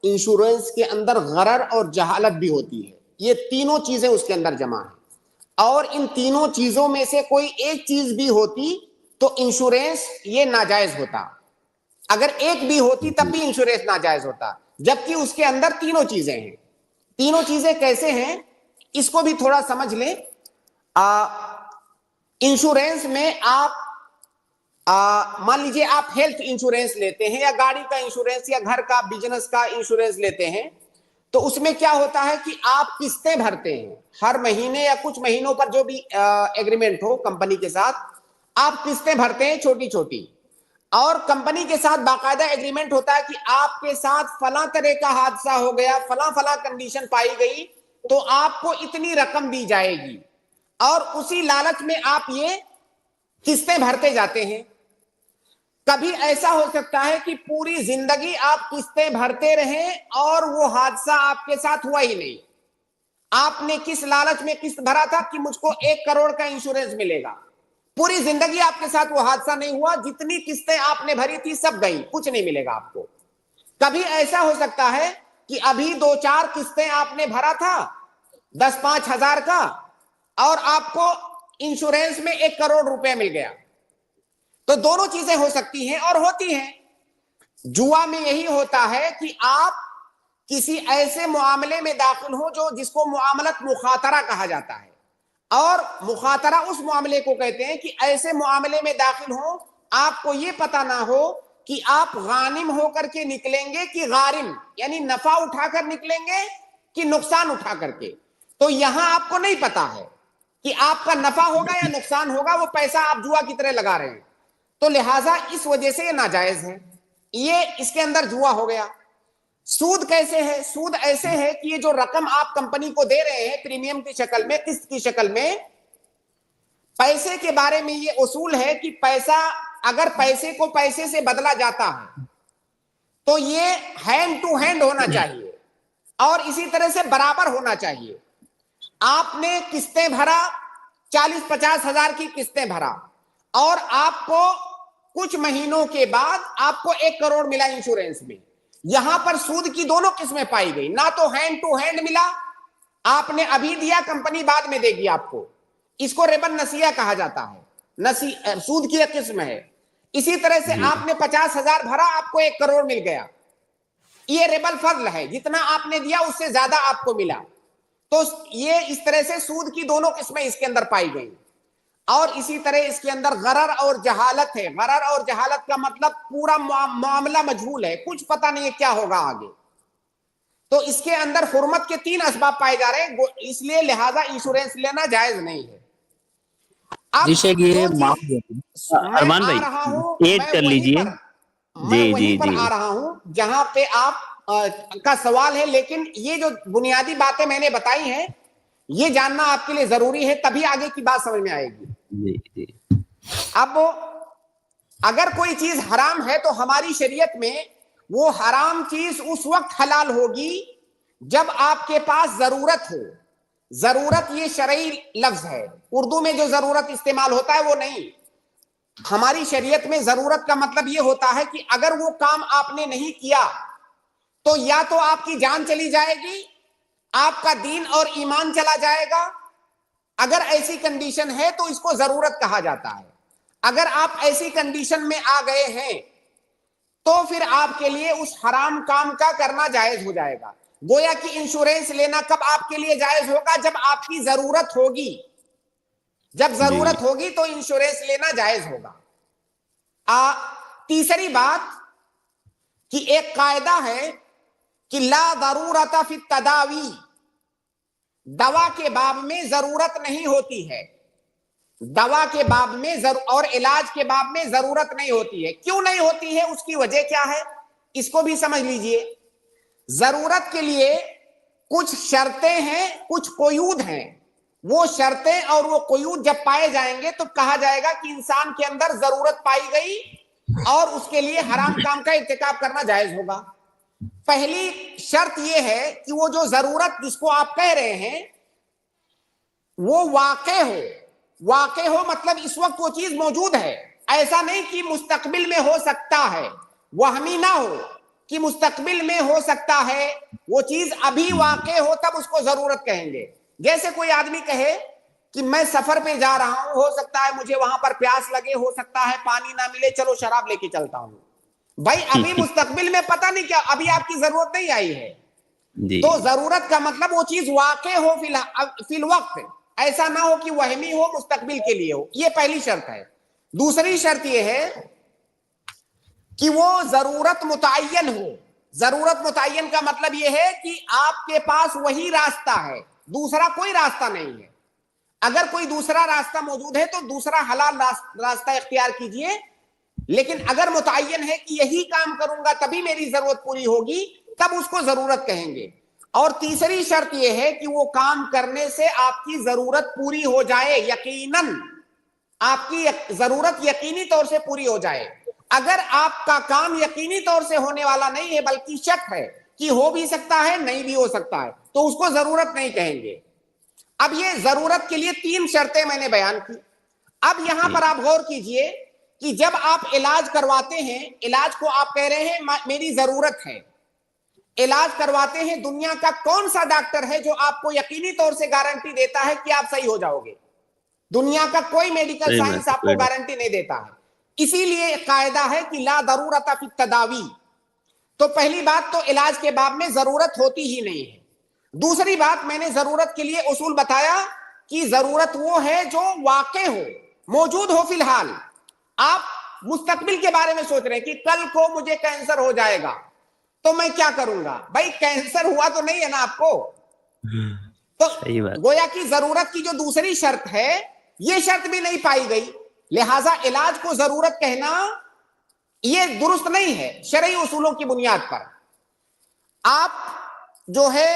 انشورنس کے اندر غرر اور جہالت بھی ہوتی ہے۔ یہ تینوں چیزیں اس کے اندر جمع ہیں، اور ان تینوں چیزوں میں سے کوئی ایک چیز بھی ہوتی تو انشورنس یہ ناجائز ہوتا، اگر ایک بھی ہوتی تب بھی انشورنس ناجائز ہوتا، جبکہ اس کے اندر تینوں چیزیں ہیں۔ تینوں چیزیں کیسے ہیں اس کو بھی تھوڑا سمجھ لیں۔ انشورنس میں آپ مان لیجئے آپ ہیلتھ انشورنس لیتے ہیں، یا گاڑی کا انشورنس، یا گھر کا بزنس کا انشورنس لیتے ہیں، تو اس میں کیا ہوتا ہے کہ آپ قسطیں بھرتے ہیں ہر مہینے یا کچھ مہینوں پر، جو بھی ایگریمنٹ ہو کمپنی کے ساتھ، آپ قسطیں بھرتے ہیں چھوٹی چھوٹی، اور کمپنی کے ساتھ باقاعدہ ایگریمنٹ ہوتا ہے کہ آپ کے ساتھ فلاں طرح کا حادثہ ہو گیا، فلاں فلاں کنڈیشن پائی گئی تو آپ کو اتنی رقم دی جائے گی، اور اسی لالچ میں آپ یہ قسطیں بھرتے جاتے ہیں۔ کبھی ایسا ہو سکتا ہے کہ پوری زندگی آپ قسطیں بھرتے رہیں اور وہ حادثہ آپ کے ساتھ ہوا ہی نہیں۔ آپ نے کس لالچ میں قسط بھرا تھا کہ مجھ کو 1 کروڑ کا انشورنس ملے گا، پوری زندگی آپ کے ساتھ وہ حادثہ نہیں ہوا، جتنی قسطیں آپ نے بھری تھی سب گئی، کچھ نہیں ملے گا آپ کو۔ کبھی ایسا ہو سکتا ہے کہ ابھی 2-4 قسطیں آپ نے بھرا تھا 10-5 ہزار کا، اور آپ کو انشورنس میں 1 کروڑ روپے مل گیا۔ تو دونوں چیزیں ہو سکتی ہیں اور ہوتی ہیں۔ جوا میں یہی ہوتا ہے کہ آپ کسی ایسے معاملے میں داخل ہو جو جس کو معاملت مخاطرہ کہا جاتا ہے، اور مخاطرہ اس معاملے کو کہتے ہیں کہ ایسے معاملے میں داخل ہو آپ کو یہ پتہ نہ ہو کہ آپ غانم ہو کر کے نکلیں گے کہ غارم، یعنی نفع اٹھا کر نکلیں گے کہ نقصان اٹھا کر کے۔ تو یہاں آپ کو نہیں پتا ہے کہ آپ کا نفع ہوگا یا نقصان ہوگا، وہ پیسہ آپ جوا کی طرح لگا رہے ہیں، تو لہٰذا اس وجہ سے یہ ناجائز ہے، یہ اس کے اندر جوا ہو گیا۔ سود کیسے ہے؟ سود ایسے ہے کہ یہ جو رقم آپ کمپنی کو دے رہے ہیں پریمیم کی شکل میں، قسط کی شکل میں، پیسے کے بارے میں یہ اصول ہے کہ پیسہ اگر پیسے کو پیسے سے بدلا جاتا ہے تو یہ ہینڈ ٹو ہینڈ ہونا چاہیے، اور اسی طرح سے برابر ہونا چاہیے۔ آپ نے قسطیں بھرا، 40-50 ہزار کی قسطیں بھرا، اور آپ کو کچھ مہینوں کے بعد آپ کو 1 کروڑ ملا انشورنس میں، یہاں پر سود کی دونوں قسمیں پائی گئی، نہ تو ہینڈ ٹو ہینڈ ملا، آپ نے ابھی دیا، کمپنی بعد میں دے گی آپ کو، اس کو ربا نسیہ کہا جاتا ہے، سود کی ایک قسم ہے۔ اسی طرح سے آپ نے 50 ہزار بھرا، آپ کو 1 کروڑ مل گیا، یہ ربا الفضل ہے، جتنا آپ نے دیا اس سے زیادہ آپ کو ملا۔ تو یہ اس طرح سے سود کی دونوں قسمیں اس کے اندر پائی گئی، اور اسی طرح اس کے اندر غرر اور جہالت ہے۔ غرر اور جہالت کا مطلب پورا معاملہ مجہول ہے، کچھ پتہ نہیں ہے کیا ہوگا آگے، تو اس کے اندر حرمت کے 3 اسباب پائے جا رہے ہیں، اس لیے لہذا انشورنس لینا جائز نہیں ہے۔ اب یہ ارمان بھائی ایڈ کر لیجئے۔ میں وہیں پر آ رہا ہوں جہاں پہ آپ کا سوال ہے، لیکن یہ جو بنیادی باتیں میں نے بتائی ہیں یہ جاننا آپ کے لیے ضروری ہے، تبھی آگے کی بات سمجھ میں آئے گی۔ اب اگر کوئی چیز حرام ہے تو ہماری شریعت میں وہ حرام چیز اس وقت حلال ہوگی جب آپ کے پاس ضرورت ہو۔ ضرورت یہ شرعی لفظ ہے، اردو میں جو ضرورت استعمال ہوتا ہے وہ نہیں، ہماری شریعت میں ضرورت کا مطلب یہ ہوتا ہے کہ اگر وہ کام آپ نے نہیں کیا تو یا تو آپ کی جان چلی جائے گی، آپ کا دین اور ایمان چلا جائے گا، اگر ایسی کنڈیشن ہے تو اس کو ضرورت کہا جاتا ہے۔ اگر آپ ایسی کنڈیشن میں آ گئے ہیں تو پھر آپ کے لیے اس حرام کام کا کرنا جائز ہو جائے گا۔ گویا کہ انشورنس لینا کب آپ کے لیے جائز ہوگا؟ جب آپ کی ضرورت ہوگی، جب ضرورت ہوگی تو انشورنس لینا جائز ہوگا۔ تیسری بات کہ ایک قاعدہ ہے کہ لا ضرورت فی التداوی، دوا کے باب میں ضرورت نہیں ہوتی ہے، دوا کے باب میں اور علاج کے باب میں ضرورت نہیں ہوتی ہے۔ کیوں نہیں ہوتی ہے؟ اس کی وجہ کیا ہے؟ اس کو بھی سمجھ لیجئے. ضرورت کے لیے کچھ شرطیں ہیں, کچھ قیود ہیں. وہ شرطیں اور وہ قیود جب پائے جائیں گے تو کہا جائے گا کہ انسان کے اندر ضرورت پائی گئی اور اس کے لیے حرام کام کا ارتکاب کرنا جائز ہوگا. پہلی شرط یہ ہے کہ وہ جو ضرورت جس کو آپ کہہ رہے ہیں وہ واقع ہو. واقع ہو مطلب اس وقت وہ چیز موجود ہے, ایسا نہیں کہ مستقبل میں ہو سکتا ہے. وہمی نہ ہو کہ مستقبل میں ہو سکتا ہے, وہ چیز ابھی واقع ہو تب اس کو ضرورت کہیں گے. جیسے کوئی آدمی کہے کہ میں سفر پہ جا رہا ہوں, ہو سکتا ہے مجھے وہاں پر پیاس لگے, ہو سکتا ہے پانی نہ ملے, چلو شراب لے کے چلتا ہوں. بھائی ابھی مستقبل میں پتہ نہیں کیا, ابھی آپ کی ضرورت نہیں آئی ہے. تو ضرورت کا مطلب وہ چیز واقع ہو فی الوقت, ایسا نہ ہو کہ وہمی ہو مستقبل کے لیے ہو. یہ پہلی شرط ہے. دوسری شرط یہ ہے کہ وہ ضرورت متعین ہو. ضرورت متعین کا مطلب یہ ہے کہ آپ کے پاس وہی راستہ ہے, دوسرا کوئی راستہ نہیں ہے. اگر کوئی دوسرا راستہ موجود ہے تو دوسرا حلال راستہ اختیار کیجئے, لیکن اگر متعین ہے کہ یہی کام کروں گا تبھی میری ضرورت پوری ہوگی, تب اس کو ضرورت کہیں گے. اور تیسری شرط یہ ہے کہ وہ کام کرنے سے آپ کی ضرورت پوری ہو جائے, یقیناً آپ کی ضرورت یقینی طور سے پوری ہو جائے. اگر آپ کا کام یقینی طور سے ہونے والا نہیں ہے بلکہ شک ہے کہ ہو بھی سکتا ہے نہیں بھی ہو سکتا ہے, تو اس کو ضرورت نہیں کہیں گے. اب یہ ضرورت کے لیے 3 شرطیں میں نے بیان کی. اب یہاں پر آپ غور کیجئے کہ جب آپ علاج کرواتے ہیں, علاج کو آپ کہہ رہے ہیں میری ضرورت ہے, علاج کرواتے ہیں, دنیا کا کون سا ڈاکٹر ہے جو آپ کو یقینی طور سے گارنٹی دیتا ہے کہ آپ صحیح ہو جاؤ گے؟ دنیا کا کوئی میڈیکل سائنس آپ کو گارنٹی نہیں دیتا ہے. اسی لیے قاعدہ ہے کہ لا ضرورت فی التداوی. تو پہلی بات تو علاج کے باب میں ضرورت ہوتی ہی نہیں ہے. دوسری بات, میں نے ضرورت کے لیے اصول بتایا کہ ضرورت وہ ہے جو واقع ہو, موجود ہو. فی الحال آپ مستقبل کے بارے میں سوچ رہے ہیں کہ کل کو مجھے کینسر ہو جائے گا تو میں کیا کروں گا. بھائی کینسر ہوا تو نہیں ہے نا آپ کو, تو گویا کی ضرورت کی جو دوسری شرط ہے یہ شرط بھی نہیں پائی گئی. لہذا علاج کو ضرورت کہنا یہ درست نہیں ہے شرعی اصولوں کی بنیاد پر. آپ جو ہے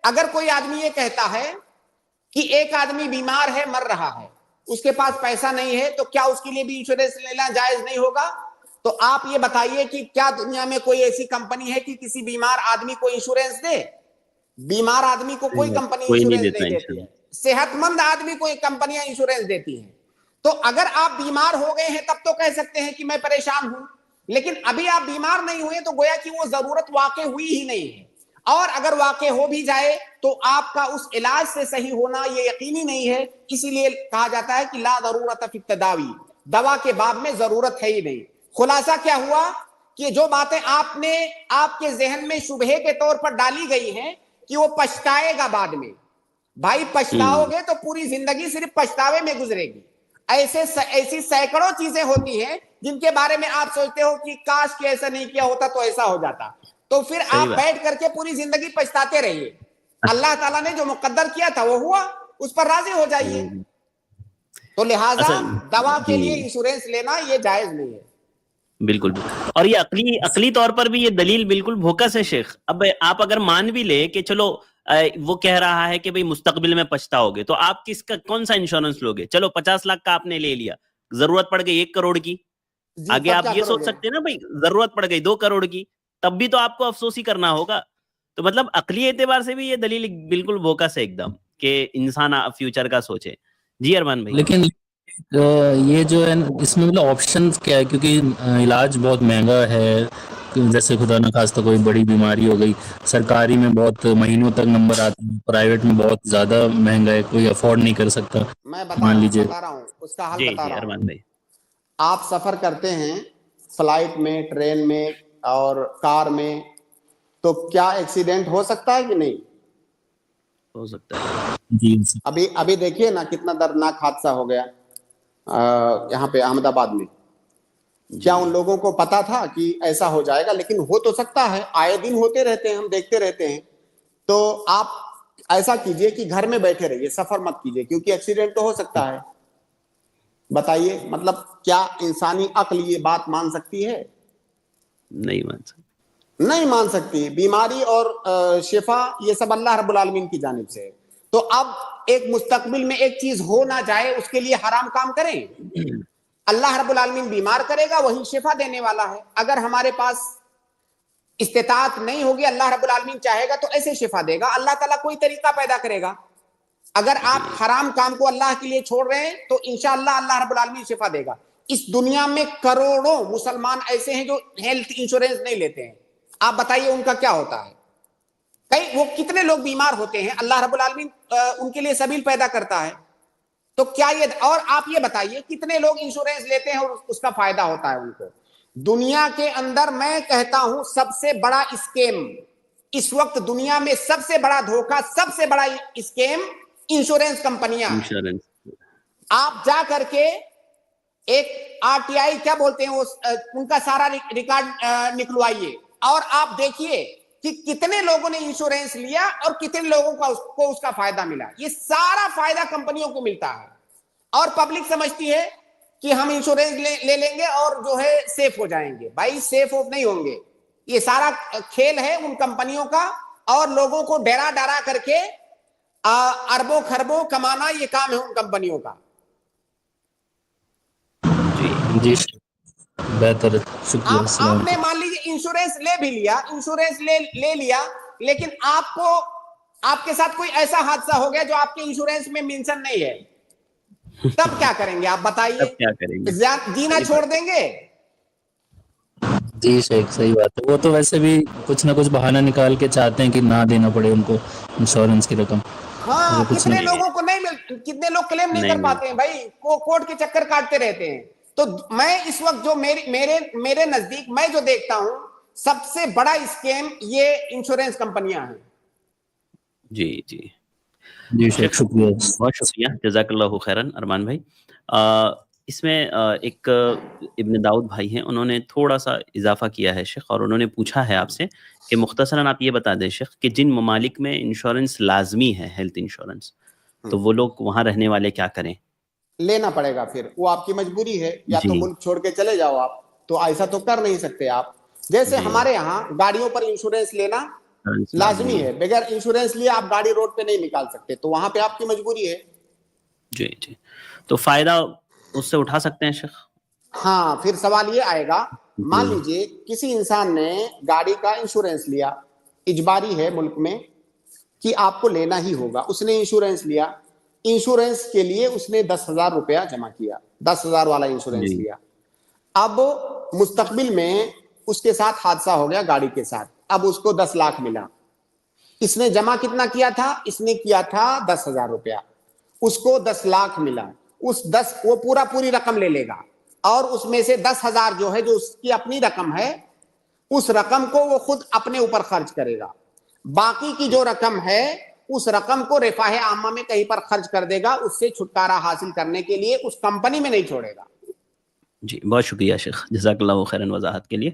اگر کوئی آدمی یہ کہتا ہے کہ ایک آدمی بیمار ہے, مر رہا ہے, اس کے پاس پیسہ نہیں ہے, تو کیا اس کے لیے بھی انشورنس لینا جائز نہیں ہوگا؟ تو آپ یہ بتائیے کہ کیا دنیا میں کوئی ایسی کمپنی ہے کہ کسی بیمار آدمی کو انشورنس دے؟ بیمار آدمی کو کوئی کمپنی انشورنس نہیں دیتی ہے. صحت مند آدمی کو کمپنیاں انشورنس دیتی ہیں. تو اگر آپ بیمار ہو گئے ہیں تب تو کہہ سکتے ہیں کہ میں پریشان ہوں, لیکن ابھی آپ بیمار نہیں ہوئے تو گویا کہ وہ ضرورت واقع ہوئی ہی نہیں ہے. اور اگر واقع ہو بھی جائے تو آپ کا اس علاج سے صحیح ہونا یہ یقینی نہیں ہے. اسی لیے کہا جاتا ہے کہ لا ضرورت فی التداوی, دوا کے باب میں ضرورت ہے ہی نہیں. خلاصہ کیا ہوا کہ جو باتیں آپ نے آپ کے ذہن میں شبہے کے طور پر ڈالی گئی ہیں کہ وہ پچھتائے گا بعد میں, بھائی پچھتاؤ گے تو پوری زندگی صرف پچھتاوے میں گزرے گی. ایسی سینکڑوں چیزیں ہوتی ہیں جن کے بارے میں آپ سوچتے ہو کہ کاش کہ ایسا نہیں کیا ہوتا تو ایسا ہو جاتا, تو پھر آپ بیٹھ کر کے پوری زندگی پچھتاتے رہیے. اللہ تعالیٰ نے جو مقدر کیا تھا وہ ہوا, اس پر راضی ہو جائیے. تو لہٰذا دوا کے لیے انشورنس لینا یہ جائز نہیں ہے. بالکل. اور یہ عقلی طور پر بھی یہ دلیل بالکل بھوکس ہے شیخ. اب آپ اگر مان بھی لے کہ چلو وہ کہہ رہا ہے کہ بھئی مستقبل میں پچھتاؤ گے, تو آپ کس کا کون سا انشورنس لوگے؟ چلو 50 لاکھ کا آپ نے لے لیا, ضرورت پڑ گئی 1 کروڑ کی, آگے آپ یہ سوچ سکتے ہیں نا بھئی ضرورت پڑ گئی 2 کروڑ کی, تب بھی تو آپ کو افسوس ہی کرنا ہوگا. تو مطلب عقلی اعتبار سے بھی یہ دلیل بالکل بوکس ہے ایک دم کہ انسان فیوچر کا سوچے. جی ارمان بھائی. لیکن یہ جو ہے اس میں مطلب آپشن کیا ہے؟ کیونکہ علاج بہت مہنگا ہے. جیسے خدا نخواستہ کوئی بڑی بیماری ہو گئی, سرکاری میں بہت مہینوں تک نمبر آتے ہیں, پرائیویٹ میں بہت زیادہ مہنگا ہے, کوئی افورڈ نہیں کر سکتا. میں مان لیجیے بتا رہا ہوں اس کا حل جی بتا جی رہا ارمان ہوں. بھائی, آپ سفر کرتے ہیں فلائٹ میں, ٹرین میں اور کار میں, تو کیا ایکسیڈنٹ ہو سکتا ہے کہ نہیں؟ ہو سکتا ہے جی. ابھی دیکھیے نا کتنا دردناک حادثہ ہو گیا یہاں پہ احمد آباد میں. کیا ان لوگوں کو پتا تھا کہ ایسا ہو جائے گا؟ لیکن ہو تو سکتا ہے, آئے دن ہوتے رہتے ہیں, ہم دیکھتے رہتے ہیں. تو آپ ایسا کیجئے کہ گھر میں بیٹھے رہیے, سفر مت کیجئے, کیونکہ ایکسیڈنٹ تو ہو سکتا ہے. بتائیے مطلب کیا انسانی عقل یہ بات مان سکتی ہے؟ نہیں مان سکتا. نہیں مان سکتی. بیماری اور شفا یہ سب اللہ رب العالمین کی جانب سے ہے. تو اب ایک مستقبل میں ایک چیز ہو نہ جائے اس کے لیے حرام کام کریں. اللہ رب العالمین بیمار کرے گا, وہی شفا دینے والا ہے. اگر ہمارے پاس استطاعت نہیں ہوگی, اللہ رب العالمین چاہے گا تو ایسے شفا دے گا. اللہ تعالیٰ کوئی طریقہ پیدا کرے گا. اگر آپ حرام کام کو اللہ کے لیے چھوڑ رہے ہیں تو انشاءاللہ اللہ رب العالمین شفا دے گا. اس دنیا میں کروڑوں مسلمان ایسے ہیں جو ہیلتھ انشورنس نہیں لیتے ہیں. آپ بتائیے ان کا کیا ہوتا ہے؟ وہ کتنے لوگ بیمار ہوتے ہیں, اللہ رب العالمین ان کے لیے سبیل پیدا کرتا ہے. تو کیا یہ, اور آپ یہ بتائیے کتنے لوگ انشورنس لیتے ہیں اور اس کا فائدہ ہوتا ہے ان کو؟ دنیا کے اندر میں کہتا ہوں سب سے بڑا اسکیم اس وقت دنیا میں, سب سے بڑا دھوکہ, سب سے بڑا اسکیم انشورنس کمپنیاں ہیں. آپ جا کر کے ایک RTI کیا بولتے ہیں ان کا سارا ریکارڈ نکلوائیے اور آپ دیکھیے کہ کتنے لوگوں نے انشورنس لیا اور کتنے لوگوں کو اس کا فائدہ ملا. یہ سارا فائدہ کمپنیوں کو ملتا ہے اور پبلک سمجھتی ہے کہ ہم انشورنس لے لیں گے اور جو ہے سیف ہو جائیں گے. بھائی سیف نہیں ہوں گے. یہ سارا کھیل ہے ان کمپنیوں کا, اور لوگوں کو ڈرا کر کے اربوں خربوں کمانا, یہ کام ہے ان کمپنیوں کا. جی بہتر, شکریہ. آپ نے مان لیجیے انشورنس لے بھی لیا, انشورنس لے لیا, لیکن آپ کے ساتھ کوئی ایسا حادثہ ہو گیا جو آپ کے انشورنس میں مینشن نہیں ہے, تب کیا کریں گے آپ بتائیے؟ جینا چھوڑ دیں گے؟ جی شیخ صحیح بات ہے. وہ تو ویسے بھی کچھ نہ کچھ بہانہ نکال کے چاہتے ہیں کہ نہ دینا پڑے ان کو انشورنس کی رقم. ہاں, کتنے لوگوں کو نہیں کتنے لوگ کلیم نہیں کر پاتے ہیں بھائی, کورٹ کے چکر کاٹتے رہتے ہیں. تو میں اس وقت جو میرے نزدیک میں جو دیکھتا ہوں سب سے بڑا اسکیم یہ انشورنس کمپنیاں ہیں. جی جی جی شیخ شکریہ. بہت شکریہ, جزاک اللہ خیرن ارمان بھائی. اس میں ایک ابن داؤد بھائی ہیں, انہوں نے تھوڑا سا اضافہ کیا ہے شیخ, اور انہوں نے پوچھا ہے آپ سے کہ مختصراً آپ یہ بتا دیں شیخ کہ جن ممالک میں انشورنس لازمی ہے, ہیلتھ انشورنس, تو وہ لوگ وہاں رہنے والے کیا کریں؟ لینا پڑے گا, پھر وہ آپ کی مجبوری ہے. یا تو ملک چھوڑ کے چلے جاؤ آپ, تو ایسا تو کر نہیں سکتے آپ. جیسے ہمارے یہاں گاڑیوں پر انشورنس لینا لازمی ہے, بغیر انشورنس لیے آپ گاڑی روڈ پہ نہیں نکال سکتے, تو وہاں پہ آپ کی مجبوری ہے. جی جی, تو فائدہ اس سے اٹھا سکتے ہیں شیخ؟ ہاں, پھر سوال یہ آئے گا, مان لیجئے کسی انسان نے گاڑی کا انشورنس لیا, اجباری ہے ملک میں کہ آپ کو لینا ہی ہوگا. اس نے انشورنس لیا, انشورنس کے لیے اس نے 10,000 روپیہ جمع کیا, 10,000 والا انشورنس لیا. اب مستقبل میں اس کے ساتھ حادثہ ہو گیا گاڑی کے ساتھ, اب اس کو 10 لاکھ ملا. اس نے جمع کتنا کیا تھا؟ اس نے کیا تھا 10,000 روپیہ, اس کو 10 لاکھ ملا. وہ پوری رقم لے لے گا, اور اس میں سے 10,000 جو ہے جو اس کی اپنی رقم ہے, اس رقم کو وہ خود اپنے اوپر خرچ کرے گا. باقی کی جو رقم ہے اس رقم کو رفاہ عامہ میں کہیں پر خرچ کر دے گا, اس سے چھٹکارا حاصل کرنے کے لیے اس کمپنی میں نہیں چھوڑے گا. جی بہت شکریہ شیخ, جزاک اللہ خیرن وضاحت کے لیے.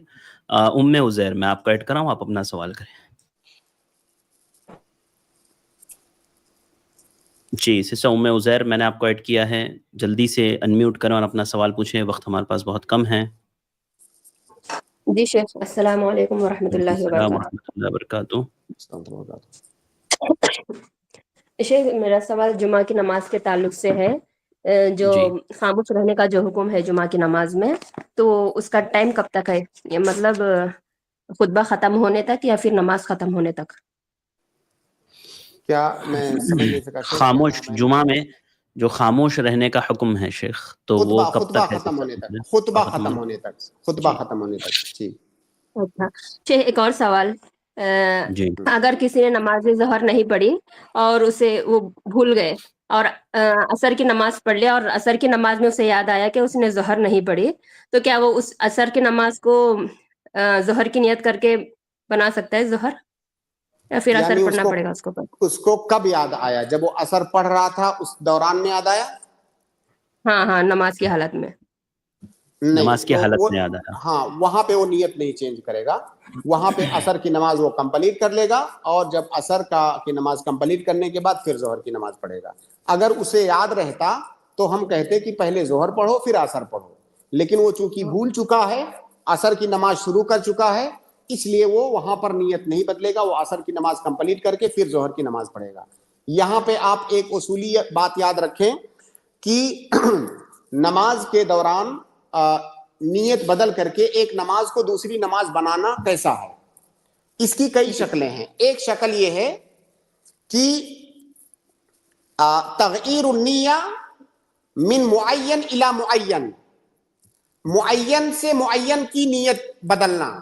ام عزیر, میں آپ کو ایڈ کراؤں, آپ اپنا سوال کریں. جی سسٹر ام عزیر, میں نے آپ کو ایڈ کیا ہے, جلدی سے انمیوٹ کریں اور اپنا سوال پوچھیں, وقت ہمارے پاس بہت کم ہے. جی شیخ, السلام علیکم ورحمۃ اللہ وبرکاتہ. شیخ میرا سوال جمعہ کی نماز کے تعلق سے ہے. جو خاموش رہنے کا جو حکم ہے جمعہ کی نماز میں, تو اس کا ٹائم کب تک ہے؟ یہ مطلب خطبہ ختم ہونے تک یا پھر نماز ختم ہونے تک؟ کیا میں سمجھ نہیں سکا. خاموش جمعہ میں جو خاموش رہنے کا حکم ہے شیخ, تو وہ کب تک ہے؟ ختم ہونے تک, خطبہ ختم ہونے تک, خطبہ ختم ہونے تک. جی اچھا شیخ, ایک اور سوال. اگر کسی نے نماز ظہر نہیں پڑھی اور اسے وہ بھول گئے اور عصر کی نماز پڑھ لیا, اور عصر کی نماز میں اسے یاد آیا کہ اس نے ظہر نہیں پڑھی, تو کیا وہ اس عصر کی نماز کو ظہر کی نیت کر کے بنا سکتا ہے ظہر, یا پھر عصر پڑھنا پڑے گا اس کو؟ اس کو کب یاد آیا؟ جب وہ عصر پڑھ رہا تھا اس دوران میں یاد آیا؟ ہاں نماز کی حالت میں. نماز کی حالت میں یاد آیا, ہاں, وہاں پہ وہ نیت نہیں چینج کرے گا. وہاں پہ عصر کی نماز وہ کمپلیٹ کر لے گا, اور جب عصر کی نماز کمپلیٹ کرنے کے بعد پھر ظہر کی نماز پڑھے گا. اگر اسے یاد رہتا تو ہم کہتے کہ پہلے ظہر پڑھو پھر عصر پڑھو, لیکن وہ چونکہ بھول چکا ہے, عصر کی نماز شروع کر چکا ہے, اس لیے وہ وہاں پر نیت نہیں بدلے گا, وہ عصر کی نماز کمپلیٹ کر کے پھر ظہر کی نماز پڑھے گا. یہاں پہ آپ ایک اصولی بات یاد رکھیں کہ نماز کے دوران نیت بدل کر کے ایک نماز کو دوسری نماز بنانا کیسا ہے. اس کی کئی شکلیں ہیں. ایک شکل یہ ہے کہ تغییر النیہ من معین الی معین, معین سے معین کی نیت بدلنا.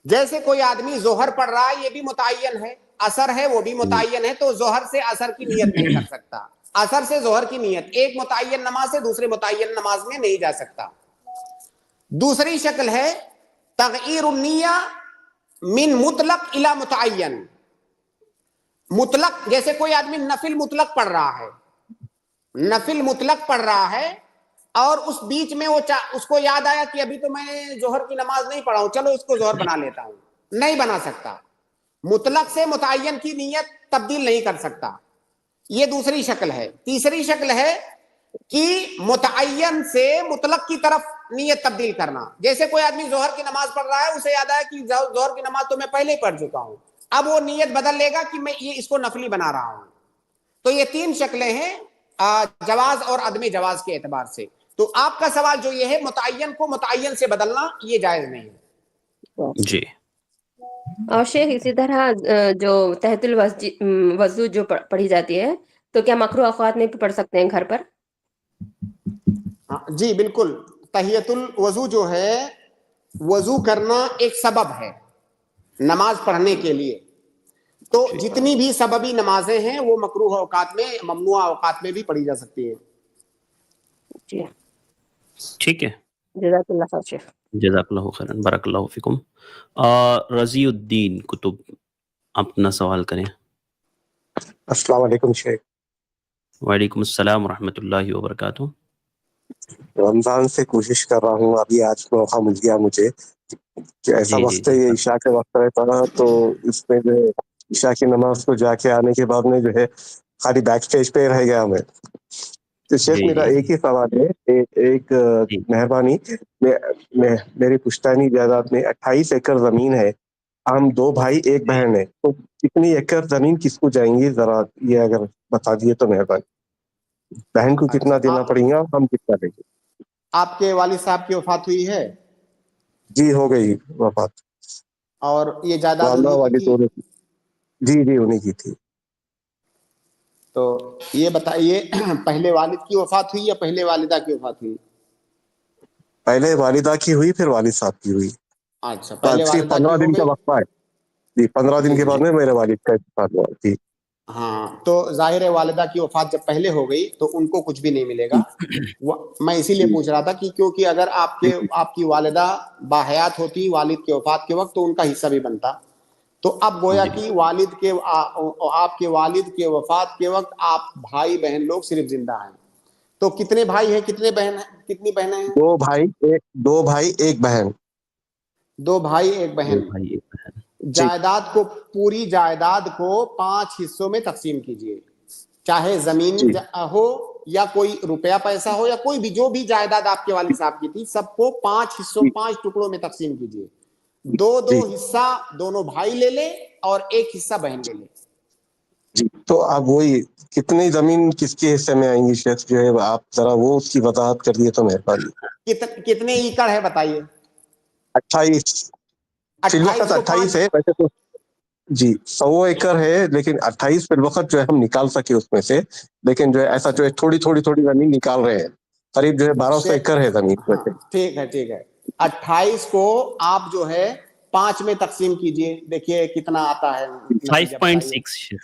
جیسے کوئی آدمی ظہر پڑھ رہا ہے, یہ بھی متعین ہے, عصر ہے وہ بھی متعین ہے, تو ظہر سے عصر کی نیت نہیں کر سکتا, عصر سے ظہر کی نیت ایک متعین نماز سے دوسرے متعین نماز میں نہیں جا سکتا. دوسری شکل ہے تغییر النیہ من مطلق الی متعین. مطلق, جیسے کوئی آدمی نفل مطلق پڑھ رہا ہے, نفل مطلق پڑھ رہا ہے, اور اس بیچ میں اس کو یاد آیا کہ ابھی تو میں نے ظہر کی نماز نہیں پڑھا ہوں, چلو اس کو ظہر بنا لیتا ہوں. نہیں بنا سکتا, مطلق سے متعین کی نیت تبدیل نہیں کر سکتا. یہ دوسری شکل ہے. تیسری شکل ہے کہ متعین سے مطلق کی طرف نیت تبدیل کرنا. جیسے کوئی آدمی ظہر کی نماز پڑھ رہا ہے, اسے یاد آیا کہ ظہر کی نماز تو میں پہلے ہی پڑھ چکا ہوں, اب وہ نیت بدل لے گا کہ میں اس کو نفلی بنا رہا ہوں. تو یہ تین شکلیں ہیں جواز اور عدم جواز کے اعتبار سے. تو آپ کا سوال جو یہ ہے متعین کو متعین سے بدلنا, یہ جائز نہیں ہے. جی. اور شیخ اسی طرح جو تحت الوضو جو پڑھی جاتی ہے, تو کیا مکروہ اوقات میں بھی پڑھ سکتے ہیں گھر پر؟ جی بالکل. تحیت الوضو جو ہے, وضو کرنا ایک سبب ہے نماز پڑھنے کے لیے. تو جتنی بھی سببی نمازیں ہیں وہ مکروہ اوقات میں, ممنوع اوقات میں بھی پڑھی جا سکتی ہیں. جی ٹھیک ہے, جزاک اللہ خیر شیخ. جزاک اللہ خیرن, بارک اللہ فیکم. رضی الدین کتب, اپنا سوال کریں. السلام علیکم شیخ. وعلیکم السلام ورحمۃ اللہ وبرکاتہ. رمضان سے کوشش کر رہا ہوں, ابھی آج موقع مل گیا مجھے کہ ایسا وقت ہے, یہ عشاء کے وقت رہتا نا, تو اس میں جو ہے عشاء کی نماز کو جا کے آنے کے بعد میں جو ہے خالی بیک سٹیج پہ رہ گیا میں. تو شیخ میرا ایک ہی سوال ہے, ایک مہربانی, میری پشتانی جائیداد میں 28 ایکڑ زمین ہے, ہم 2 بھائی 1 بہن ہے, تو کتنی ایکڑ زمین کس کو جائیں گی, ذرا یہ اگر بتا دیے تو مہربانی. بہن کو کتنا دینا پڑے گا, ہم کتنا دیں گے؟ آپ کے والد صاحب کی وفات ہوئی ہے؟ جی ہو گئی وفات. اور یہ جائیداد جی انہیں کی تھی. تو یہ بتائیے, پہلے والد کی وفات ہوئی یا پہلے والدہ کی وفات ہوئی؟ پہلے والدہ کی ہوئی, پھر والد صاحب کی ہوئی. اچھا, پہلے والدہ 15 دن کا وقفہ ہے. جی 15 دن کے بعد میں میرے والد کا انتقال ہوا. جی ہاں, تو ظاہر ہے والدہ کی وفات جب پہلے ہو گئی تو ان کو کچھ بھی نہیں ملے گا. میں اسی لیے پوچھ رہا تھا کہ کیونکہ اگر آپ کی والدہ باحیات ہوتی والد کے وفات کے وقت, تو ان کا حصہ بھی بنتا. تو اب گویا کہ آپ کے والد کے وفات کے وقت آپ بھائی بہن لوگ صرف زندہ ہیں. تو کتنے بھائی ہیں, کتنی بہنیں ہیں؟ 2 بھائی 1 بہن. 2 بھائی 1 بہن. جائیداد کو, پوری جائیداد کو 5 حصوں میں تقسیم کیجئے, چاہے زمین ہو یا کوئی روپیہ پیسہ ہو یا کوئی بھی, جو بھی جائیداد آپ کے والد صاحب کی تھی, سب کو 5 حصوں 5 ٹکڑوں میں تقسیم کیجئے. 2 حصہ دونوں بھائی لے لے اور 1 حصہ بہن لے لے. جی تو اب وہی کتنی زمین کس کے حصے میں آئیں گی شیخ, جو ہے آپ ذرا وہ اس کی وضاحت کر دیے تو مہربانی. کتنے ایکڑ ہے بتائیے؟ 28 فی الوقت 28 ہے ویسے تو. جی 100 ایکڑ ہے, لیکن 28 فی الوقت جو ہے ہم نکال سکے اس میں سے, لیکن جو ہے ایسا جو ہے تھوڑی زمین نکال رہے ہیں. قریب جو ہے 1200 ایکڑ ہے زمین. ٹھیک ہے. 28 کو آپ جو ہے 5 میں تقسیم کیجئے, دیکھیے کتنا آتا ہے. 5.6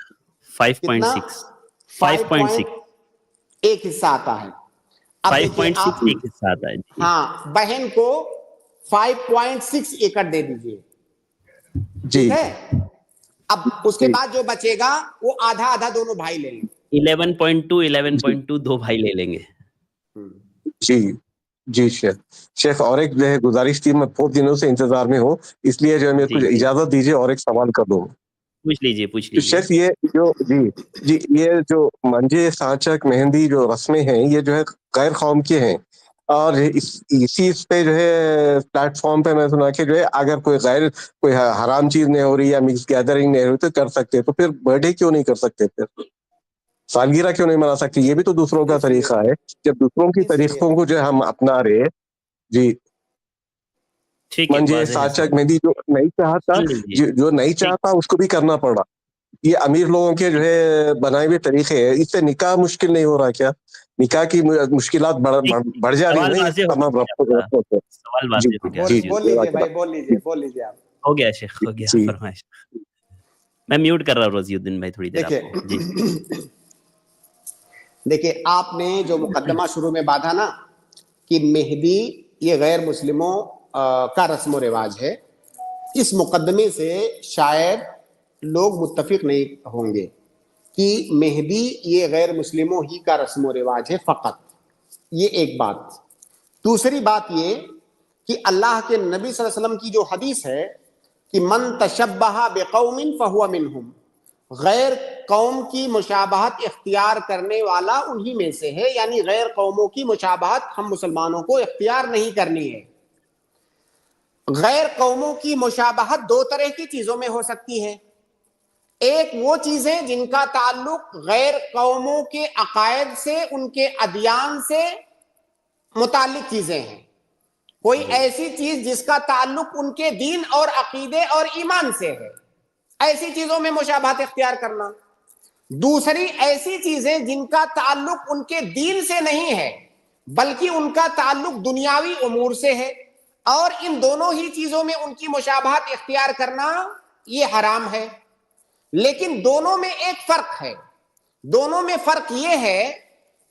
ایک حصہ آتا ہے. 5.6 ایک حصہ آتا ہے. ہاں, بہن کو 5.6 ایکڑ دے دیجئے. ٹھیک ہے. اب اس کے بعد جو بچے گا وہ آدھا دونوں بھائی لیں گے. 11.2 2 بھائی لے لیں گے. جی شیخ اور ایک جو ہے گزارش تھی, میں بہت دنوں سے انتظار میں ہوں, اس لیے جو ہے میرے کو اجازت دیجیے اور ایک سوال کر دوں. پوچھ لیجیے. شیخ یہ جو یہ جو منجے سانچک مہندی جو رسمیں ہیں, یہ جو ہے غیر قوم کے ہیں, اور اسی پہ جو ہے پلیٹ فارم پہ میں سنا کہ جو ہے اگر کوئی حرام چیز نہیں ہو رہی یا مکس گیدرنگ نہیں ہو رہی تو کر سکتے. تو پھر برتھ ڈے کیوں نہیں کر سکتے؟ پھر سالگرہ کیوں نہیں منا سکتے؟ یہ بھی تو دوسروں کا طریقہ ہے. جب دوسروں کی طریقوں کو جو ہم اپنا رہے. جی منجے ساچک مہندی جو نہیں چاہتا، جو نہیں چاہتا اس کو بھی کرنا پڑا. یہ امیر لوگوں کے جو ہے بنائے ہوئے طریقے ہیں. اس سے نکاح مشکل نہیں ہو رہا کیا؟ نکاح کی مشکلات بڑھ جا رہی ہیں تمام رفتوں سے. سوال واضح ہو گیا. بول لیجیے آپ. ہو گیا شیخ، ہو گیا. فرمائش. میں میوٹ کر رہا ہوں رضی الدین بھائی تھوڑی دیر آپ کو. جی دیکھیں، آپ نے جو مقدمہ شروع میں باندھا نا کہ مہدی یہ غیر مسلموں کا رسم و رواج ہے، اس مقدمے سے شاید لوگ متفق نہیں ہوں گے کہ مہدی یہ غیر مسلموں ہی کا رسم و رواج ہے فقط. یہ ایک بات. دوسری بات یہ کہ اللہ کے نبی صلی اللہ علیہ وسلم کی جو حدیث ہے کہ من تشبہ بقوم فہو منہم، غیر قوم کی مشابہت اختیار کرنے والا انہی میں سے ہے. یعنی غیر قوموں کی مشابہت ہم مسلمانوں کو اختیار نہیں کرنی ہے. غیر قوموں کی مشابہت دو طرح کی چیزوں میں ہو سکتی ہے. ایک وہ چیزیں جن کا تعلق غیر قوموں کے عقائد سے، ان کے ادیان سے متعلق چیزیں ہیں. کوئی ایسی چیز جس کا تعلق ان کے دین اور عقیدے اور ایمان سے ہے، ایسی چیزوں میں مشابہت اختیار کرنا. دوسری ایسی چیزیں جن کا تعلق ان کے دین سے نہیں ہے بلکہ ان کا تعلق دنیاوی امور سے ہے، اور ان دونوں ہی چیزوں میں ان کی مشابہت اختیار کرنا یہ حرام ہے. لیکن دونوں میں ایک فرق ہے. دونوں میں فرق یہ ہے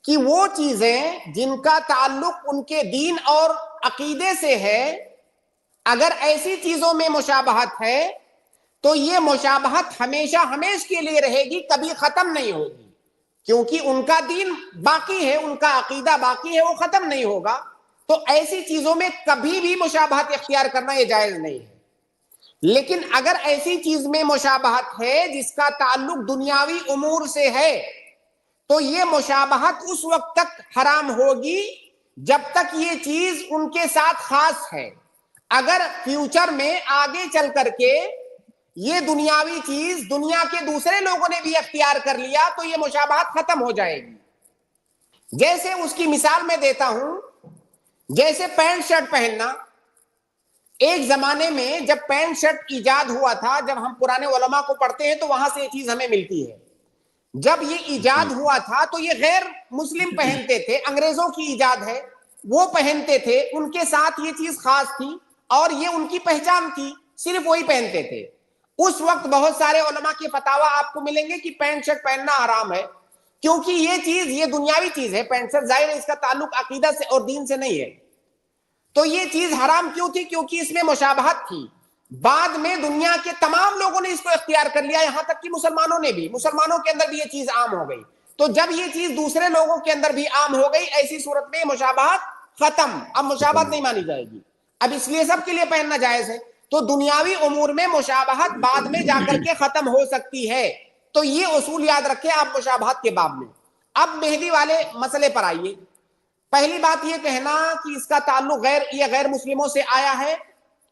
کہ وہ چیزیں جن کا تعلق ان کے دین اور عقیدے سے ہے، اگر ایسی چیزوں میں مشابہت ہے تو یہ مشابہت ہمیشہ ہمیش کے لیے رہے گی، کبھی ختم نہیں ہوگی، کیونکہ ان کا دین باقی ہے، ان کا عقیدہ باقی ہے، وہ ختم نہیں ہوگا. تو ایسی چیزوں میں کبھی بھی مشابہت اختیار کرنا یہ جائز نہیں ہے. لیکن اگر ایسی چیز میں مشابہت ہے جس کا تعلق دنیاوی امور سے ہے تو یہ مشابہت اس وقت تک حرام ہوگی جب تک یہ چیز ان کے ساتھ خاص ہے. اگر فیوچر میں آگے چل کر کے یہ دنیاوی چیز دنیا کے دوسرے لوگوں نے بھی اختیار کر لیا تو یہ مشابہت ختم ہو جائے گی. جیسے اس کی مثال میں دیتا ہوں، جیسے پینٹ شرٹ پہننا. ایک زمانے میں جب پینٹ شرٹ ایجاد ہوا تھا، جب ہم پرانے علماء کو پڑھتے ہیں تو وہاں سے یہ چیز ہمیں ملتی ہے. جب یہ ایجاد ہوا تھا تو یہ غیر مسلم پہنتے تھے، انگریزوں کی ایجاد ہے، وہ پہنتے تھے، ان کے ساتھ یہ چیز خاص تھی اور یہ ان کی پہچان تھی، صرف وہی پہنتے تھے. اس وقت بہت سارے علماء کے فتاوی آپ کو ملیں گے کہ پینٹ شرٹ پہننا حرام ہے، کیونکہ یہ چیز یہ دنیاوی چیز ہے. پینٹ شرٹ ظاہر ہے اس کا تعلق عقیدہ سے اور دین سے نہیں ہے. تو یہ چیز حرام کیوں تھی؟ کیونکہ اس میں مشابہت تھی. بعد میں دنیا کے تمام لوگوں نے اس کو اختیار کر لیا، یہاں تک کہ مسلمانوں نے بھی، مسلمانوں کے اندر بھی یہ چیز عام ہو گئی. تو جب یہ چیز دوسرے لوگوں کے اندر بھی عام ہو گئی، ایسی صورت میں مشابہت ختم. اب مشابہت نہیں مانی جائے گی، اب اس لیے سب کے لیے پہننا جائز ہے. تو دنیاوی امور میں مشابہت بعد میں جا کر کے ختم ہو سکتی ہے. تو یہ اصول یاد رکھیں آپ مشابہت کے باب میں. اب مہدی والے مسئلے پر آئیے. پہلی بات یہ کہنا کہ اس کا تعلق یہ غیر مسلموں سے آیا ہے،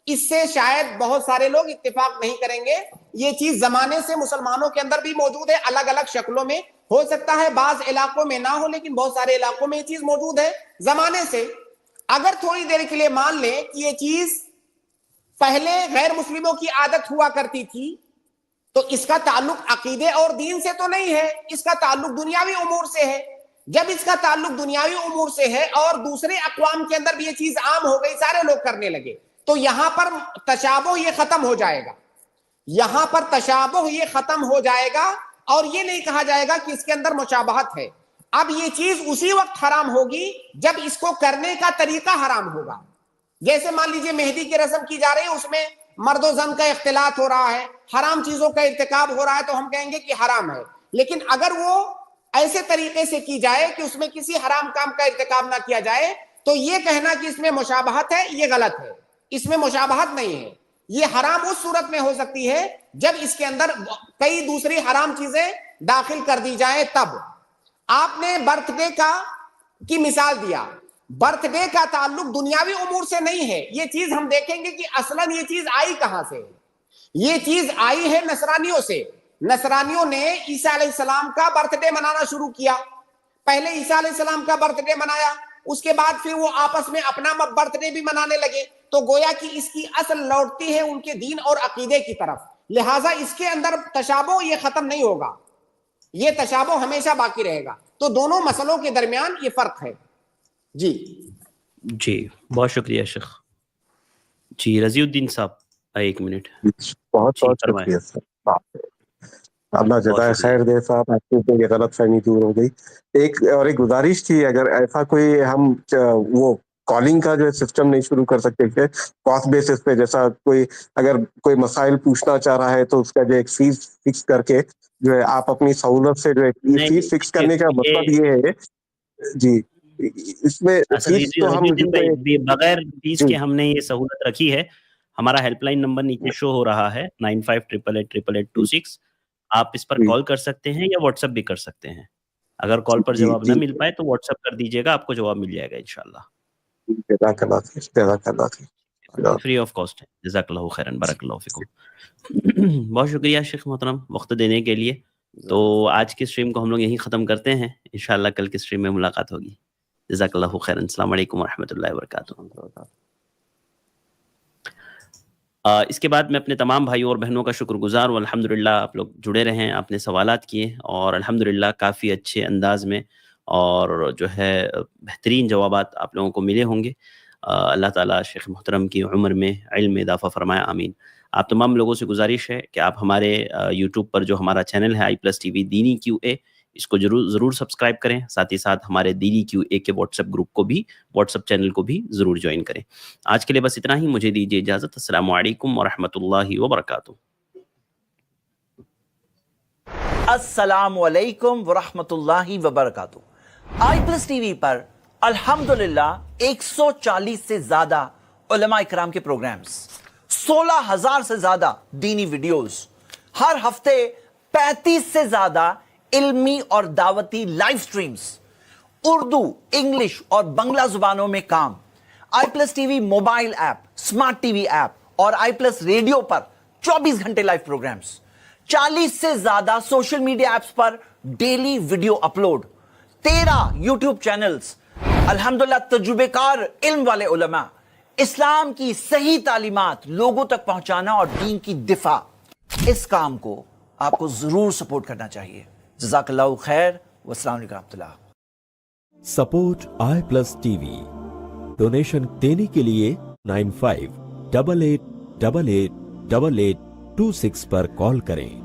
اس سے شاید بہت سارے لوگ اتفاق نہیں کریں گے. یہ چیز زمانے سے مسلمانوں کے اندر بھی موجود ہے، الگ الگ شکلوں میں. ہو سکتا ہے بعض علاقوں میں نہ ہو، لیکن بہت سارے علاقوں میں یہ چیز موجود ہے زمانے سے. اگر تھوڑی دیر کے لیے مان لیں کہ یہ چیز پہلے غیر مسلموں کی عادت ہوا کرتی تھی تو اس کا تعلق عقیدے اور دین سے تو نہیں ہے، اس کا تعلق دنیاوی امور سے ہے. جب اس کا تعلق دنیاوی امور سے ہے اور دوسرے اقوام کے اندر بھی یہ چیز عام ہو گئی، سارے لوگ کرنے لگے، تو یہاں پر تشابہ یہ ختم ہو جائے گا. یہاں پر تشابہ یہ ختم ہو جائے گا اور یہ نہیں کہا جائے گا کہ اس کے اندر مشابہت ہے. اب یہ چیز اسی وقت حرام ہوگی جب اس کو کرنے کا طریقہ حرام ہوگا. جیسے مان لیجئے مہندی کی رسم کی جا رہی ہے، اس میں مرد و زن کا اختلاط ہو رہا ہے، حرام چیزوں کا ارتکاب ہو رہا ہے، تو ہم کہیں گے کہ حرام ہے. لیکن اگر وہ ایسے طریقے سے کی جائے کہ اس میں کسی حرام کام کا ارتکاب نہ کیا جائے تو یہ کہنا کہ اس میں مشابہت ہے یہ غلط ہے. اس میں مشابہت نہیں ہے. یہ حرام اس صورت میں ہو سکتی ہے جب اس کے اندر کئی دوسری حرام چیزیں داخل کر دی جائیں. تب آپ نے برتھ ڈے کی مثال دیا. برتھ ڈے کا تعلق دنیاوی امور سے نہیں ہے. یہ چیز ہم دیکھیں گے کہ اصلاً یہ چیز آئی کہاں سے. یہ چیز آئی ہے نصرانیوں سے. نصرانیوں نے عیسیٰ علیہ السلام کا برتھ ڈے منانا شروع کیا. پہلے عیسیٰ علیہ السلام کا برتھ ڈے منایا, اس کے بعد پھر وہ آپس میں اپنا برتھ ڈے بھی منانے لگے. تو گویا کہ اس کی اصل لوٹتی ہے ان کے دین اور عقیدے کی طرف. لہٰذا اس کے اندر تشابہ یہ ختم نہیں ہوگا, یہ تشابہ ہمیشہ باقی رہے گا. تو دونوں مسئلوں کے درمیان یہ فرق ہے. جی بہت شکریہ شیخ. جی رضی الدین صاحب ایک منٹ. بہت بہت شکریہ سر, اللہ جزائے خیر دے صاحب, آپ کی یہ غلط فہمی دور ہو گئی. ایک گزارش تھی, اگر ایسا کوئی ہم وہ کالنگ کا جو سسٹم نہیں شروع کر سکتے تھے کاسٹ بیسس پہ, جیسا اگر کوئی مسائل پوچھنا چاہ رہا ہے تو اس کا جو ایک فیس فکس کر کے جو ہے آپ اپنی سہولت سے جو ہے فیس فکس کرنے کا مطلب یہ ہے جی, اس میں بغیر فیس کے ہم نے یہ سہولت رکھی ہے. ہمارا ہیلپ لائن نمبر نیچے شو ہو رہا ہے 9588888826. آپ اس پر کال کر سکتے ہیں یا واٹس ایپ بھی کر سکتے ہیں. اگر کال پر جواب نہ مل پائے تو واٹس ایپ کر دیجیے گا, آپ کو جواب مل جائے گا انشاءاللہ. فری آف کاسٹ ہے. جزاک اللہ خیرن, بارک اللہ فیکم. بہت شکریہ شیخ محترم وقت دینے کے لیے. تو آج کی اسٹریم کو ہم لوگ یہیں ختم کرتے ہیں. انشاءاللہ کل کی اسٹریم میں ملاقات ہوگی. جزاک اللہ خیرن. السلام علیکم ورحمۃ اللہ وبرکاتہ. اس کے بعد میں اپنے تمام بھائیوں اور بہنوں کا شکر گزار ہوں. الحمدللہ آپ لوگ جڑے رہیں, آپ نے سوالات کیے اور الحمدللہ کافی اچھے انداز میں اور جو ہے بہترین جوابات آپ لوگوں کو ملے ہوں گے. اللہ تعالیٰ شیخ محترم کی عمر میں علم میں اضافہ فرمائے, آمین. آپ تمام لوگوں سے گزارش ہے کہ آپ ہمارے یوٹیوب پر جو ہمارا چینل ہے i+TV دینی QA, اس کو ضرور سبسکرائب کریں. ساتھ ہی ساتھ ہمارے دینی QA کے واٹس ایپ گروپ کو بھی, واٹس ایپ چینل کو بھی ضرور جوائن کریں. آج کے لیے بس اتنا ہی. مجھے دیجیے اجازت. السلام علیکم ورحمۃ اللہ وبرکاتہ. السلام علیکم ورحمۃ اللہ وبرکاتہ. i+TV پر الحمدللہ 140 سے زیادہ علماء اکرام کے پروگرامز, 16,000 سے زیادہ دینی ویڈیوز, ہر ہفتے 35 سے زیادہ علمی اور دعوتی لائیو سٹریمز, اردو, انگلش اور بنگلہ زبانوں میں کام. i+TV mobile app, smart T V app اور i+ ریڈیو پر 24 گھنٹے لائیو پروگرامز, 40 سے زیادہ سوشل میڈیا ایپس پر daily video upload, 13 YouTube channels. الحمدللہ تجربے کار علم والے علماء, اسلام کی صحیح تعلیمات لوگوں تک پہنچانا اور دین کی دفاع. اس کام کو آپ کو ضرور سپورٹ کرنا چاہیے. جزاک اللہ خیر. والسلام علیکم ورحمۃ اللہ. Support i+TV. ڈونیشن دینے کے لیے 9588888826 پر کال کریں.